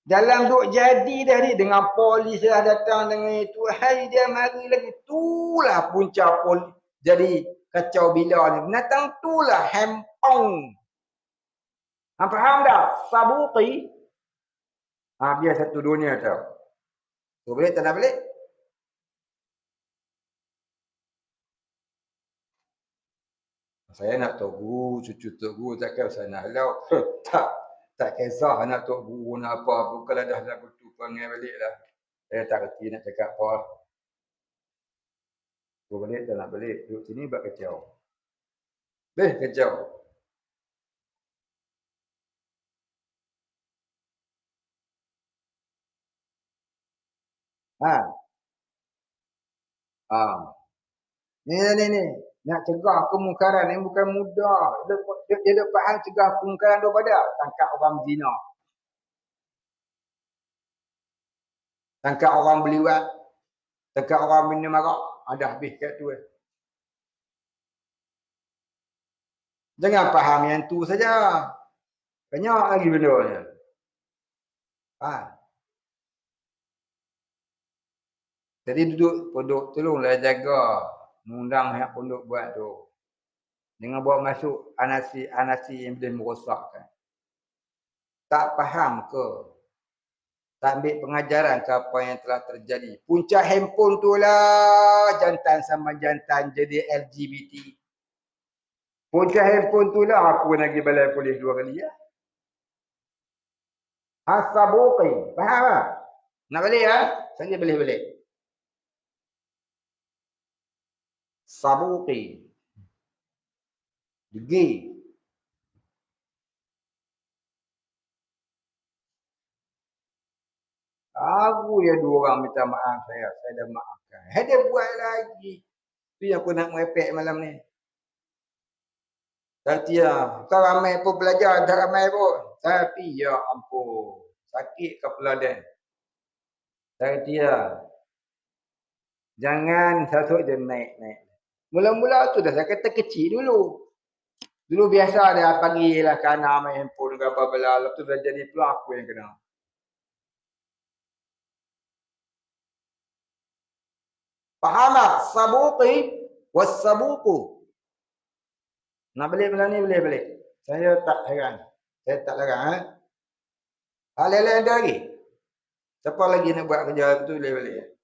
Dalam duk jadi dah ni dengan polis dah datang dengan itu. Hai dia mari lagi. Itulah punca polis. Jadi kacau bila ni. Binatang itulah hempong. Ha, faham tak? Sabuqi. Ha, biar satu dunia tau. Tu boleh tak nak balik? Saya nak Tok Guru, cucu Tok Guru takkan saya nak halau. tak kisah anak Tok Guru nak apa. Kalau dah lagu tu panggil balik lah. Saya tak kerti nak cakap apa. Guru balik tak nak balik. Duduk sini buat kacau. Kacau. Ha. Ha. Ni. Nak cegah kemungkaran ni bukan mudah. Dia dah faham cegah kemungkaran daripada tangkap orang zina. Tangkap orang beliwat. Tangkap orang minum arak. Ada habis kat tu. Jangan faham yang tu saja. Banyak lagi benda ni. Ha. Jadi duduk pondok tolonglah jaga undang yang pondok buat tu. Jangan bawa masuk anasi yang boleh merosakkan. Tak faham ke? Tak ambil pengajaran ke apa yang telah terjadi. Punca handphone tu lah jantan sama jantan jadi LGBT. Punca handphone tu lah aku nak pergi balai polis 2 kali ya. As-sabuqi. Faham tak? Nak balik ya? Saya boleh balik. Sabuqi. Degi. Aku ya 2 orang minta maaf saya. Saya dah maafkan. Dia buat lagi. Tu yang aku nak merepek malam ni. Tapi ya, kau ramai pun belajar. Tak ramai pun. Tapi ya ampun. Sakit kepala dia. Tapi ya. Jangan satu je naik. Mula-mula tu dah saya kata kecil dulu. Dulu biasa dia pagilah kanak main handphone ke apa bela. Lepas tu dah jadi pelaku yang kena. Faham tak? Sabuqi was-sabuqu. Nak balik malam ni boleh balik. Saya tak heran. Saya tak larang. Hal-hal ada lagi. Siapa lagi nak buat kerja tu boleh balik.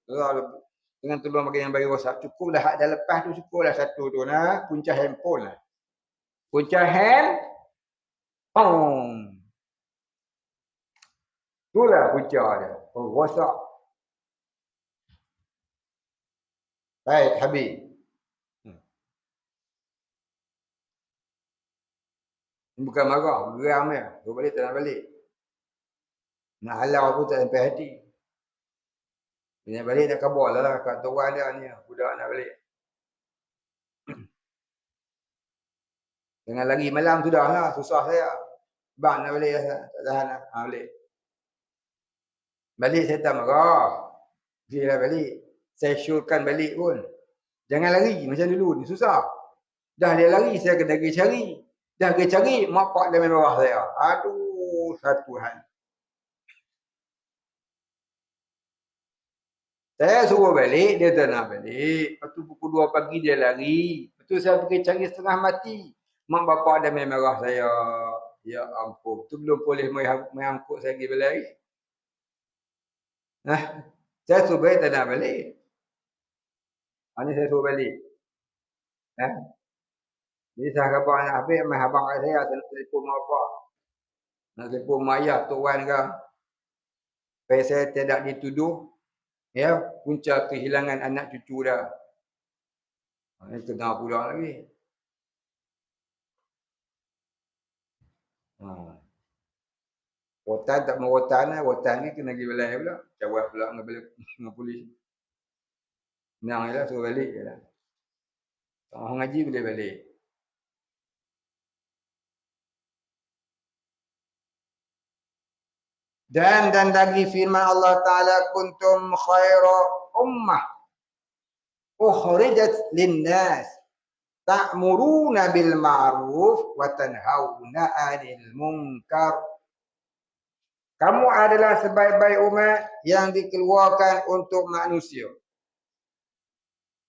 Dengan tolong bagi yang bagi rosak. Cukup dah. Dah lepas tu cukup dah satu tu. Nah. Punca handphone lah. Punca handphone. Itulah punca dia. Rosak. Baik, habis. Bukan marah, geram dia. Dia balik tak nak balik. Nak halau aku tak sampai hati. Dia nak balik nak kabur lah kat tuan dia ni. Budak nak balik. Dengan lagi malam tu dah lah. Susah saya. Bang nak balik lah. Tak tahan lah. Ha, balik. Balik saya tak marah. Dia balik. Saya syurkan balik pun. Jangan lari macam dulu ni. Susah. Dah dia lari saya kena pergi cari. Dah pergi cari mak pak dia main bawah saya. Aduh. Satu hal. Saya suruh balik, dia tak nak balik. Lepas tu pukul 2 pagi dia lari. Lepas tu saya pergi cari setengah mati. Mak bapak dia main marah saya. Ya ampun. Tu belum boleh main angkut saya pergi balik. Saya suruh balik tak nak balik. Ini saya suruh balik. Jadi saya kata nak habis, main abang saya nak telefon mak bapak. Nak telefon mak ayah, Tok Wan ke. Supaya saya tidak dituduh. Ya, punca kehilangan anak cucu dah. Ini kena pula lagi. Rotan tak mau rotan lah. Rotan ni kena pergi balai pula. Jawab pula dengan polis. Menang je lah, suruh balik je lah. Orang ngaji boleh balik. Dan lagi firman Allah Ta'ala kuntum khaira ummah. ukhrijat linnas ta'muruna bil ma'ruf wa tanhauna 'anil munkar. Kamu adalah sebaik-baik umat yang dikeluarkan untuk manusia.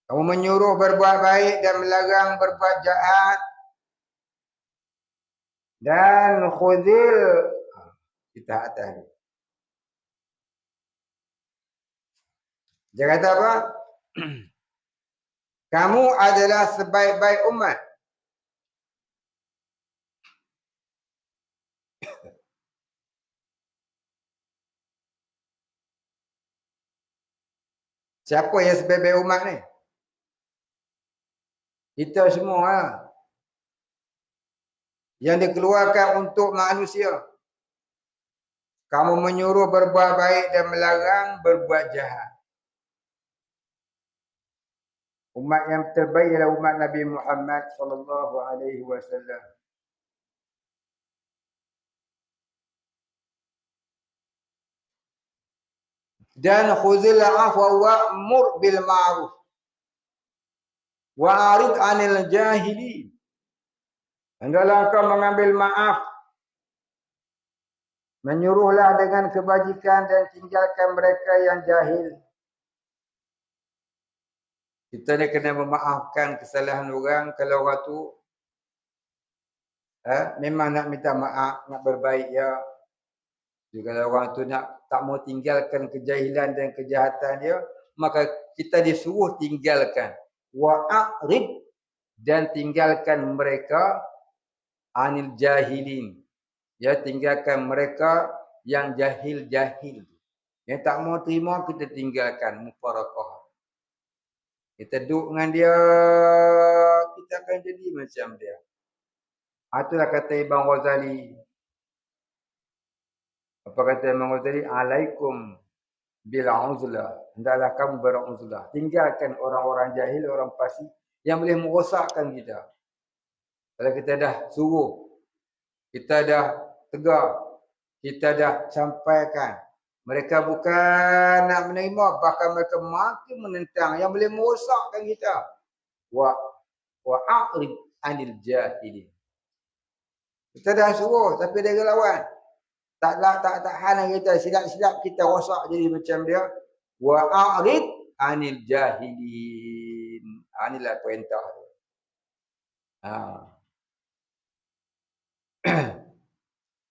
Kamu menyuruh berbuat baik dan melarang berbuat jahat. Dan khudil kita atas. Dia kata apa? Kamu adalah sebaik-baik umat. Siapa yang sebaik-baik umat ni? Kita semua lah. Yang dikeluarkan untuk manusia. Kamu menyuruh berbuat baik dan melarang berbuat jahat. Umat yang terbaik ialah umat Nabi Muhammad sallallahu alaihi wasallam. Dan khuzil afwa wa'mur bil ma'ruf wa'rid 'anil jahili. Hendaklah kau mengambil maaf, menyuruhlah dengan kebajikan dan tinggalkan mereka yang jahil. Kita ni kena memaafkan kesalahan orang. Kalau orang tu memang nak minta maaf, nak berbaik ya. Jadi kalau orang tu nak tak mau tinggalkan kejahilan dan kejahatan dia, maka kita disuruh tinggalkan. Wa'rid, dan tinggalkan mereka anil jahilin. Ya, tinggalkan mereka yang jahil-jahil. Yang tak mau terima, kita tinggalkan. Mufarakah. Kita duduk dengan dia, kita akan jadi macam dia. Itulah kata Imam Ghazali. Apa kata Imam Ghazali? Alaikum bil uzlah. Hendaklah kamu beruzlah. Tinggalkan orang-orang jahil, orang fasik yang boleh merosakkan kita. Kalau kita dah suruh, kita dah tegar, kita dah sampaikan, mereka bukan nak menerima, bahkan mereka makin menentang yang boleh merosakkan kita. Wa'rid 'anil jahilin. Kita dah suruh tapi dia lawan. Tak tahan kita, silap-silap kita rosak jadi macam dia. Wa'rid 'anil jahilin. Inilah perintah dia.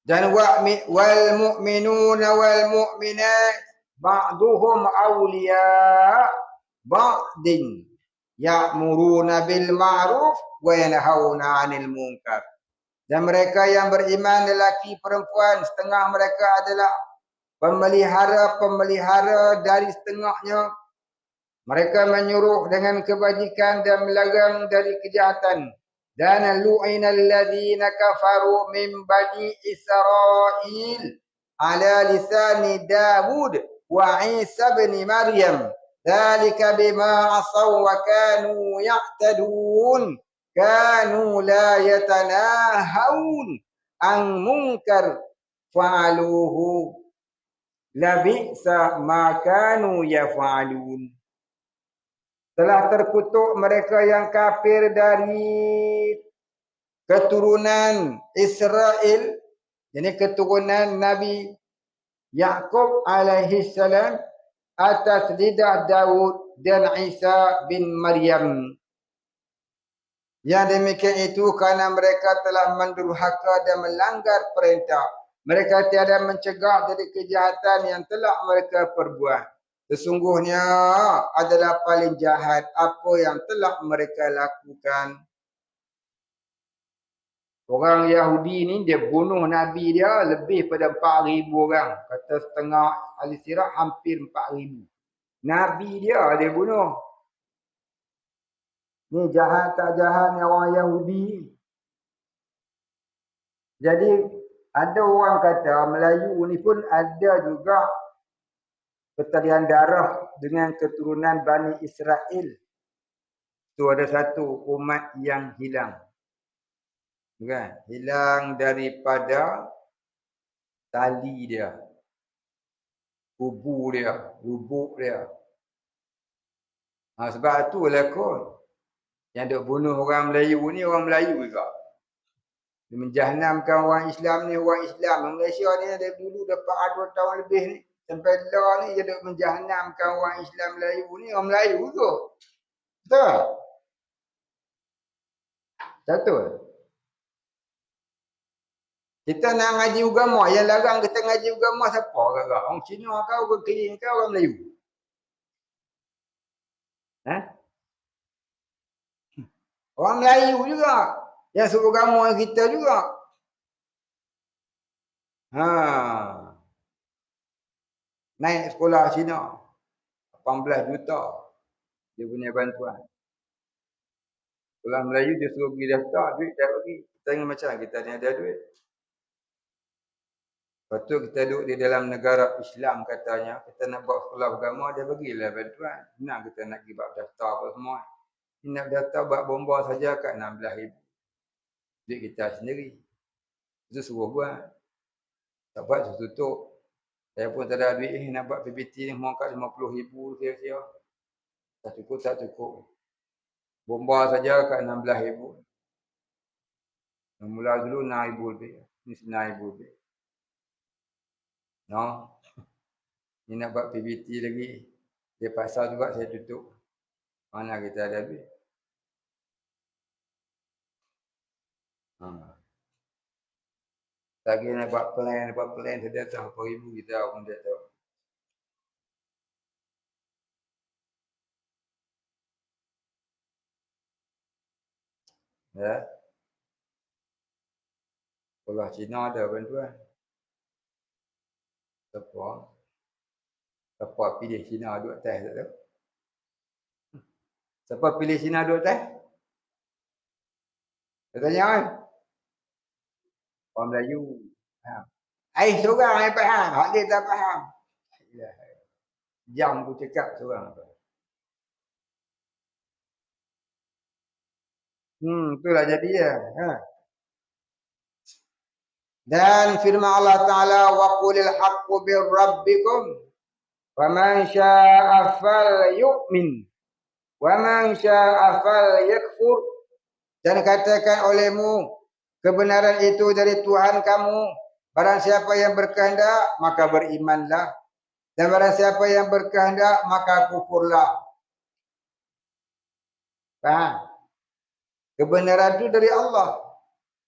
Dan wal mu'minuna wal mu'minat ba'duhum awliya ba'din ya'muruna bil ma'ruf wa yanhauna 'anil munkar. Dan mereka yang beriman lelaki perempuan, setengah mereka adalah pemelihara dari setengahnya. Mereka menyuruh dengan kebajikan dan melarang dari kejahatan. Dan lu'inal ladzina kafaru min bani Israil ala lisani Dawud wa Isa bin Maryam. Dzalika bima asaw wa kanu ya'tadun. Kanu la yatanahun an munkar fa'aluhu. Labi'sa ma kanu yaf'alun. Telah terkutuk mereka yang kafir dari keturunan Israel, ini keturunan Nabi Yaqub alaihi salam atas lidah Daud dan Isa bin Maryam. Yang demikian itu kerana mereka telah mendurhaka dan melanggar perintah. Mereka tiada mencegah dari kejahatan yang telah mereka perbuat. Sesungguhnya adalah paling jahat apa yang telah mereka lakukan. Orang Yahudi ni dia bunuh Nabi dia lebih pada 4,000 orang. Kata setengah ahli sirah hampir 4,000. Nabi dia bunuh. Ni jahat tak jahat ni orang Yahudi. Jadi ada orang kata Melayu ni pun ada juga pertalian darah dengan keturunan Bani Israel. Itu ada satu umat yang hilang. Bukan? Hilang daripada tali dia. Kubu dia, lubuk dia. Sebab itulah kot. Yang duk bunuh orang Melayu ni orang Melayu juga. Dia menjahannamkan orang Islam ni orang Islam. Malaysia ni dari dulu dah 400 tahun lebih ni. Sampai lah ni dia duk menjahannamkan orang Islam Melayu ni orang Melayu juga. Betul? Betul. Kita nak ngaji agama, yang larang kita ngaji agama siapa agak? Orang Cina kau, orang Keling kau, orang Melayu? Orang Melayu juga. Yang suruh agama kita juga. Naik sekolah Cina. 18 juta. Dia punya bantuan. Sekolah Melayu dia suruh pergi daftar, duit tak bagi. Kita ingat macam kita ni ada duit. Lepas tu kita duduk di dalam negara Islam katanya. Kita nak buat sekolah agama, dia bagilah bantuan. Nak kita nak pergi buat daftar apa semua. Nak daftar buat bomba saja kat 16,000. Duit kita sendiri. Itu suruh buat. Tak buat tutup. Saya pun tak ada duit nak buat PPT ni. Mau kat 50,000 kira-kira. Tak cukup. Bomba saja kat 16,000. Mula dulu 6,000 lebih. Ni 9,000 lebih. No. Ni nak buat PPT lagi. Dia pasal juga saya tutup. Mana kita ada duit. Lagi nak buat plan. Dia tahu berapa ribu kita pun tak tahu. Ya. Sekolah Cina ada bantuan. Siapa pilih Cina duduk atas tak tahu. Siapa pilih Cina duduk atas? Saya tanya kan? Orang Melayu. Seorang yang faham. Hak dia tak faham. Jam aku cakap seorang. Itulah jadi dia. Dan firman Allah Ta'ala wa qulil haqqu bir rabbikum wa man syaa'a falyu'min wa man syaa'a falyakfur. Dan katakan olehmu kebenaran itu dari Tuhan kamu. Barang siapa yang berkehendak maka berimanlah, dan barang siapa yang berkehendak maka kufurlah. Faham? Kebenaran itu dari Allah.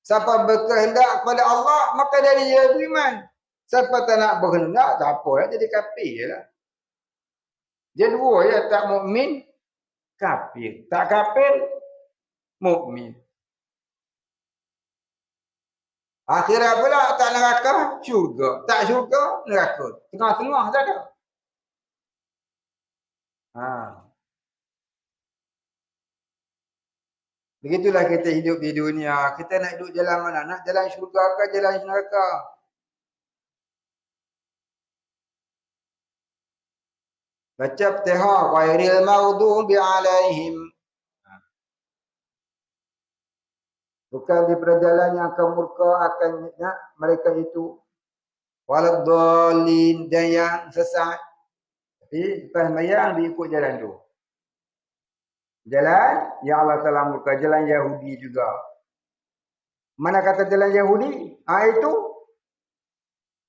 Siapa berkehendak kepada Allah, maka dari dia beriman. Siapa tak nak berkehendak, tak apa lah, jadi kafir je lah. Dia dua ya, tak mukmin, kafir. Tak kafir, mukmin. Akhirat pula tak neraka, syurga. Tak syurga, neraka. Tengah-tengah tak ada. Begitulah kita hidup di dunia. Kita nak duduk jalan mana? Nak jalan syurga ke jalan neraka? Baca Fatihah. Ghairil maghdubi alaihim. Bukan di perjalanan yang akan murka akan mereka itu. Waladhdallin, dan yang sesat. Tapi lepas mayang dia ikut jalan tu. Jalan yang Allah Ta'ala murka, jalan Yahudi juga. Mana kata jalan Yahudi? Itu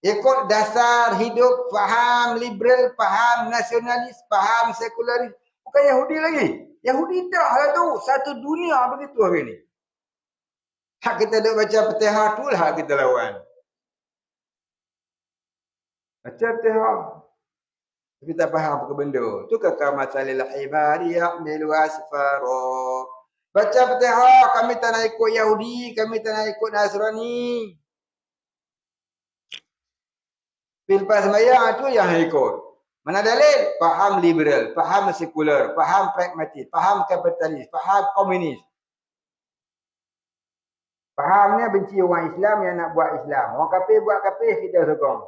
ikut dasar hidup, faham liberal, faham nasionalis, faham sekularis. Bukan Yahudi lagi. Yahudi dah lah tu. Satu dunia begitu hari ni. Hak kita duk baca Fatihah tu lah kita lawan. Baca Fatihah. Tapi tak faham apa benda. Tu kata masalil ibadi ya'milu asfara. Baca Fatihah, kami tak nak ikut Yahudi, kami tak nak ikut Nasrani. Pilpas maya tu yang ikut. Mana dalil? Faham liberal, faham sekular, faham pragmatis, faham kapitalis, faham komunis. Fahamnya benci orang Islam yang nak buat Islam. Orang kafir buat kafir, kita sokong.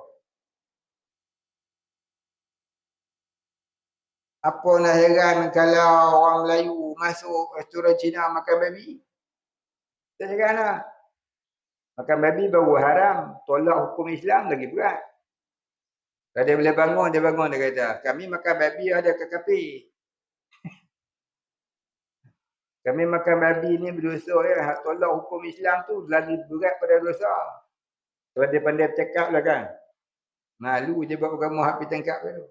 Apa nak heran kalau orang Melayu masuk restoran Cina makan babi? Tak heran lah. Makan babi baru haram. Tolak hukum Islam lagi berat. Kalau dia boleh bangun, dia kata, kami makan babi ada ke kafir. Kami makan babi ni berdosa ya. Hak tolak hukum Islam tu lagi berat pada dosa. Kalau dia pandai bercakap lah kan. Malu je buat agama hak pergi tangkap tu.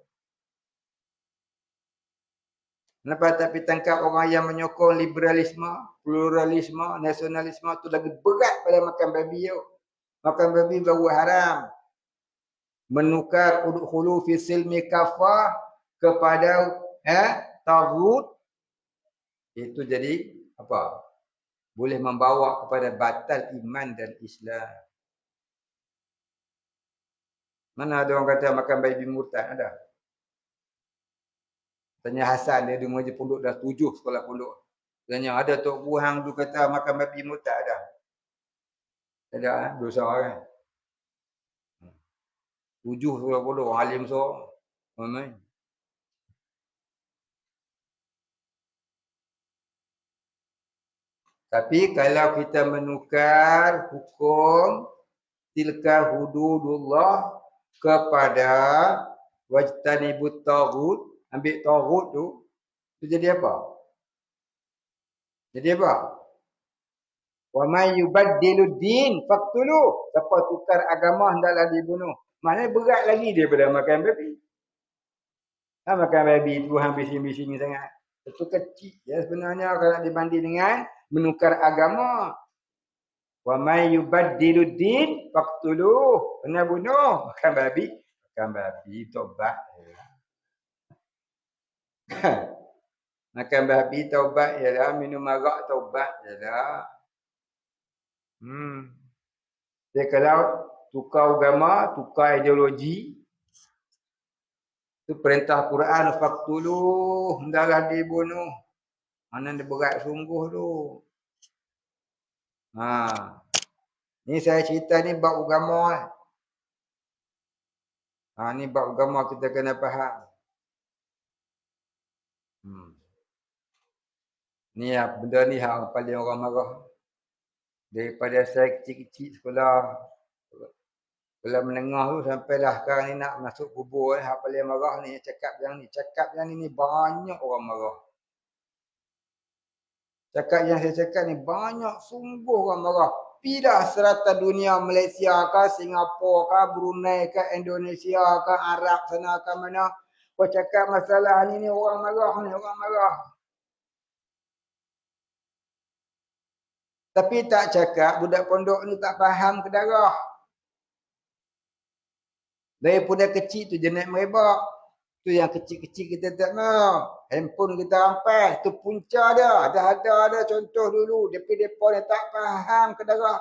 Kenapa tak pergi tangkap orang yang menyokong liberalisme, pluralisme, nasionalisme tu lagi berat pada makan babi tu. Makan babi baru haram. Menukar udkhulu fi silmi kafah kepada taghut itu jadi apa? Boleh membawa kepada batal iman dan Islam. Mana ada orang kata makan babi murtad? Ada. Tanya Hasan, dia dengar je pondok dah 7 sekolah pondok. Tanya ada Tok Buhang tu kata makan babi murtad ada. Ada dosa kan. 7 sekolah pondok alim so. Amin. Tapi kalau kita menukar hukum tilka hududullah kepada wajtanibut taghut, ambil taghut tu jadi apa? Jadi apa? Wa may yubaddilud din faqtulu. Siapa tukar agama hendaklah dibunuh. Maknanya berat lagi daripada makan babi. Makan babi tu hang bising-bising sangat. Itu kecil ya sebenarnya kalau dibanding dengan menukar agama. Wa may yubaddilud din faqtulu. Kena bunuh. Makan babi. Makan babi tobat. Makan babi taubat ialah minum arak taubat ialah. Jadi kalau tukar agama, tukar ideologi, itu perintah Quran faqtulu, hendaklah dibunuh. Mana dia berat sungguh tu. Ni saya cerita ni bab agama. Ni bab agama kita kena faham. Ni benda ni hak paling orang marah. Daripada saya kecil-kecil sekolah menengah tu sampailah sekarang ni nak masuk kubur hak paling marah ni cakap yang ni banyak orang marah. Cakap yang saya cakap ni banyak sungguh orang marah. Pilah serata dunia Malaysia ke, Singapura ke, Brunei ke, Indonesia ke, Arab sana ke mana. Kau cakap masalah ni orang marah. Tapi tak cakap budak pondok ni tak faham ke darah. Daripada kecil tu jenis merebak. Tu yang kecil-kecil kita tak mau. Handphone kita rampai. Tu punca dia. Dah ada contoh dulu. Depa ni tak faham ke darah.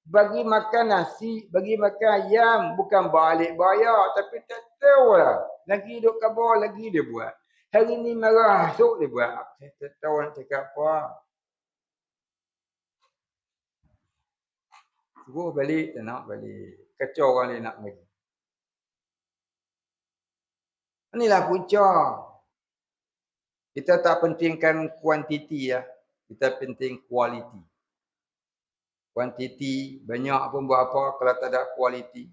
Bagi makan nasi, bagi makan ayam. Bukan balik bayar. Tapi tak tahu lah. Lagi duduk kabar, lagi dia buat. Hari ni marah, esok dia buat. Saya tak tahu nak cakap apa. Suruh balik, tak nak balik. Kacau orang lain nak balik. Inilah punca. Kita tak pentingkan kuantiti ya. Kita penting kualiti. Kuantiti banyak pun buat apa kalau tak ada kualiti.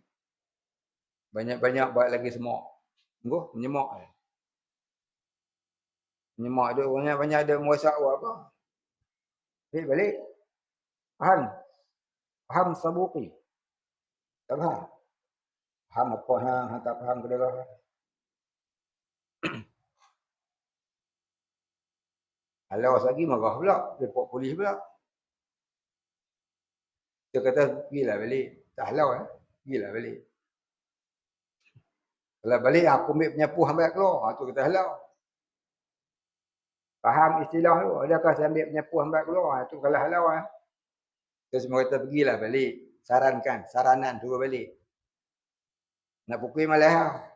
Banyak-banyak buat lagi semua. Tunggu, menyemak. Menyemak tu banyak-banyak ada muasak buat apa. Balik. Faham sabuqi. Tak faham. Faham apa hang tak faham ke darah. Alas lagi marah pula. Report polis pula. Dia kata, pergilah balik. Tak halau pergilah balik. Kalau balik, aku ambil penyapu hambat keluar. Tu kata halau. Faham istilah tu. Adakah saya ambil penyapu hambat keluar. Tu kalau halau. Kita semua kata, pergilah balik. Saranan, suruh balik. Nak pukul malah.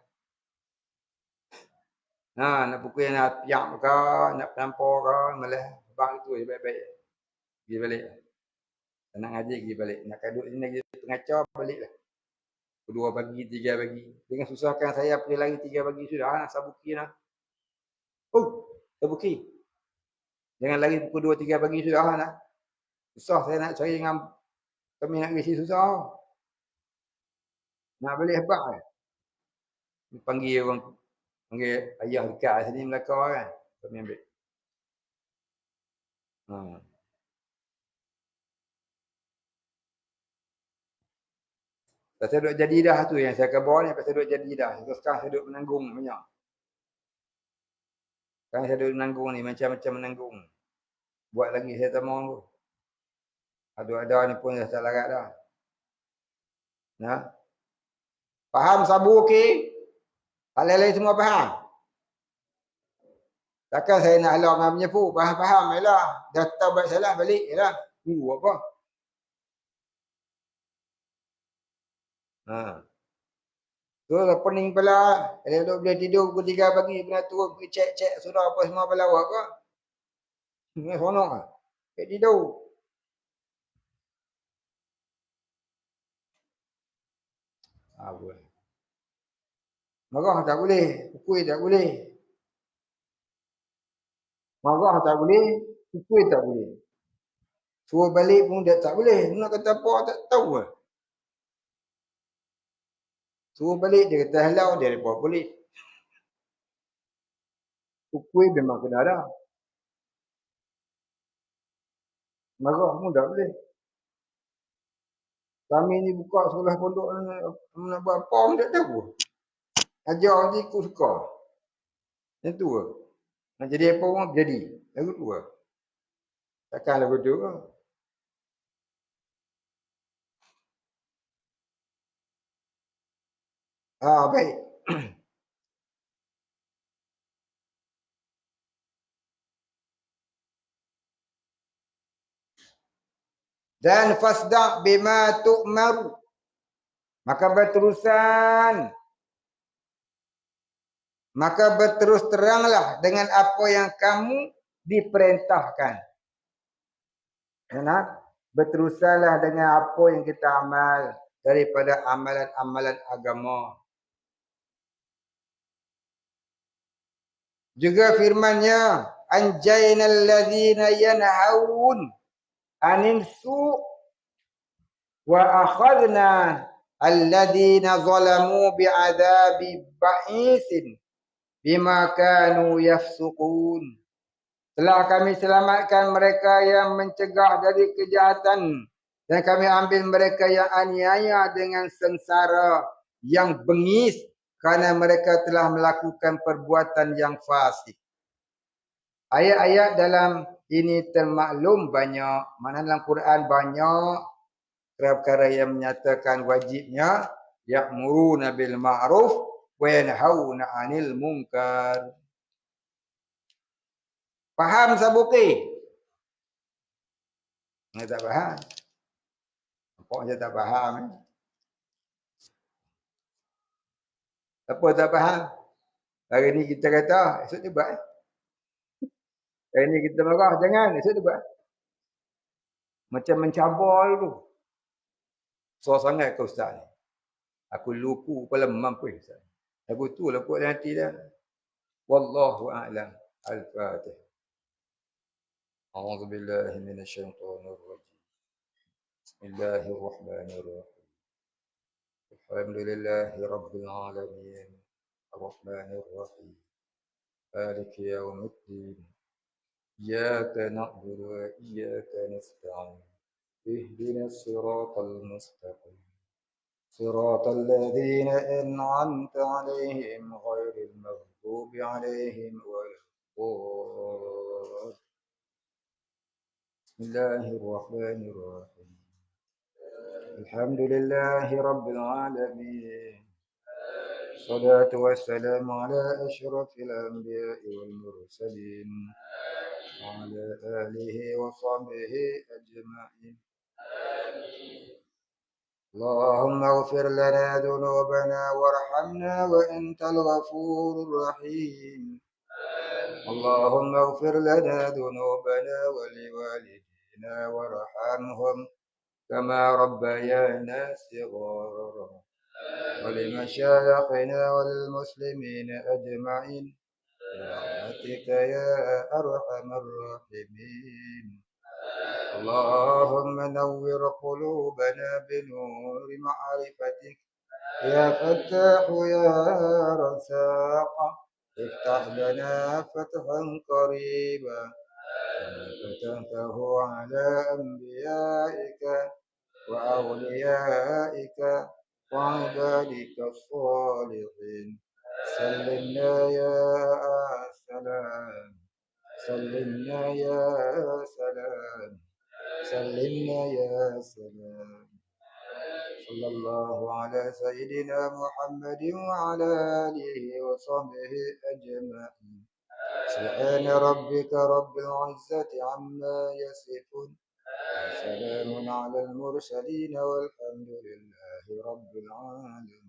Nak pukul nak piak ke, nak penampar ke, malah. Bang itu baik-baik. Pergi balik. Tak nak ngaji, pergi balik. Nak kaduk sini lagi pengacau, balik lah. 2 pagi, 3 pagi. Dengan susahkan saya pergi lagi 3 pagi sudah. Nak sabuki lah. Sabuki. Jangan lagi pukul 2, 3 pagi sudah lah. Susah saya nak cari dengan kami nak isi susah. Nak balik hebak kan. Panggil ayah dekat sini Melaka kan. Kami ambil. Ha. Pasal duk jadi dah tu yang saya khabar ni, pasal duk jadi dah. Terus sekarang saya duk menanggung banyak. Sekarang saya duk menanggung ni, macam-macam menanggung. Buat lagi saya tak mahu tu. Ada ni pun dah tak larat dah. Nah. Faham sabu okey? Hal lain semua faham? Takkan saya nak halau dengan penyepu. Faham-faham je lah. Dah tahu buat salah balik je lah. Tunggu apa? Ha. Tu lah pening pula. Kalau duduk boleh tidur pukul 3 pagi. Kena turun pergi cek-cek sudah apa semua pula awak ke? Ini sonok lah. Pergi tidur. Ha, boleh. Marah tak boleh. Pukul tak boleh. Marah tak boleh. Pukul tak boleh. Suruh balik pun dia tak boleh. Nak kata apa tak tahu lah. Suruh balik dia kata halau dia report polis. Pukul memang kena ada. Marah pun tak boleh. Kami ni buka sekolah pondok nak buat apa pun tak tahu. Ajar je ikut suka. Yang tu lah. Nak jadi apa pun jadi. Lagu tu lah. Takkan lagu tu lah. Ah, baik. Dan fasda' bima tu'maru. Maka berterusan. Maka berterus teranglah dengan apa yang kamu diperintahkan. Kenapa? Berterusanlah dengan apa yang kita amal daripada amalan-amalan agama. Juga firman-Nya, anjaynal ladzina yanhaun 'anil su' wa akhadna alladzina zalamu bi'adzabi ba'isin bima kanu yafsukun. Telah kami selamatkan mereka yang mencegah dari kejahatan dan kami ambil mereka yang aniaya dengan sengsara yang bengis kerana mereka telah melakukan perbuatan yang fasik. Ayat-ayat dalam ini termaklum banyak. Mana dalam Quran banyak perkara yang menyatakan wajibnya ya'muruna bil ma'ruf wa yanhauna 'anil munkar. Faham sabuki? Saya tak faham. Nampak saya tak faham. Apa tak faham? Hari ni kita kata, esok dia buat. Hari ni kita marah, jangan, esok dia buat. Macam mencabar tu. Susah sangat ke Ustaz ni. Aku lupu kepala mampu Ustaz. Lagu tu lah buat nanti dah. Wallahu a'lam. Al-Fatih. A'udzu billahi minasyaitonir rajim. Bismillahirrahmanirrahim. Alhamdulillahi rabbil alamin. Ar-Rahmanir Rahim. Maliki yaumiddin. Iyyaka na'budu wa iyyaka nasta'in. Ihdinas siratal mustaqim. Siratal ladzina an'amta 'alaihim ghairil maghdubi 'alaihim waladdallin. Bismillahirrahmanirrahim. Alhamdulillahi rabbil alamin. Salatu wassalamu ala asyrafil anbiya'i wal mursalin. وعلى آله وصحبه أجمعين. اللهم اغفر لنا ذنوبنا وارحمنا وأنت الغفور الرحيم. اللهم اغفر لنا ذنوبنا ولوالدينا وارحمهم كما ربيانا صغارا ولمشايخنا وللمسلمين أجمعين برحمتك يا أرحم الراحمين. اللهم نور قلوبنا بنور معرفتك يا فتاح يا رزاق. افتح لنا فتحا قريبا فتنته على أنبيائك وأوليائك وعبادك الصالحين. سلمنا يا سلام، سلمنا يا سلام، سلمنا يا سلام. صلى الله على سيدنا محمد وعلى آله وصحبه أجمعين. سبحان ربك رب العزة عما يصفون، وسلام على المرسلين والحمد لله رب العالمين.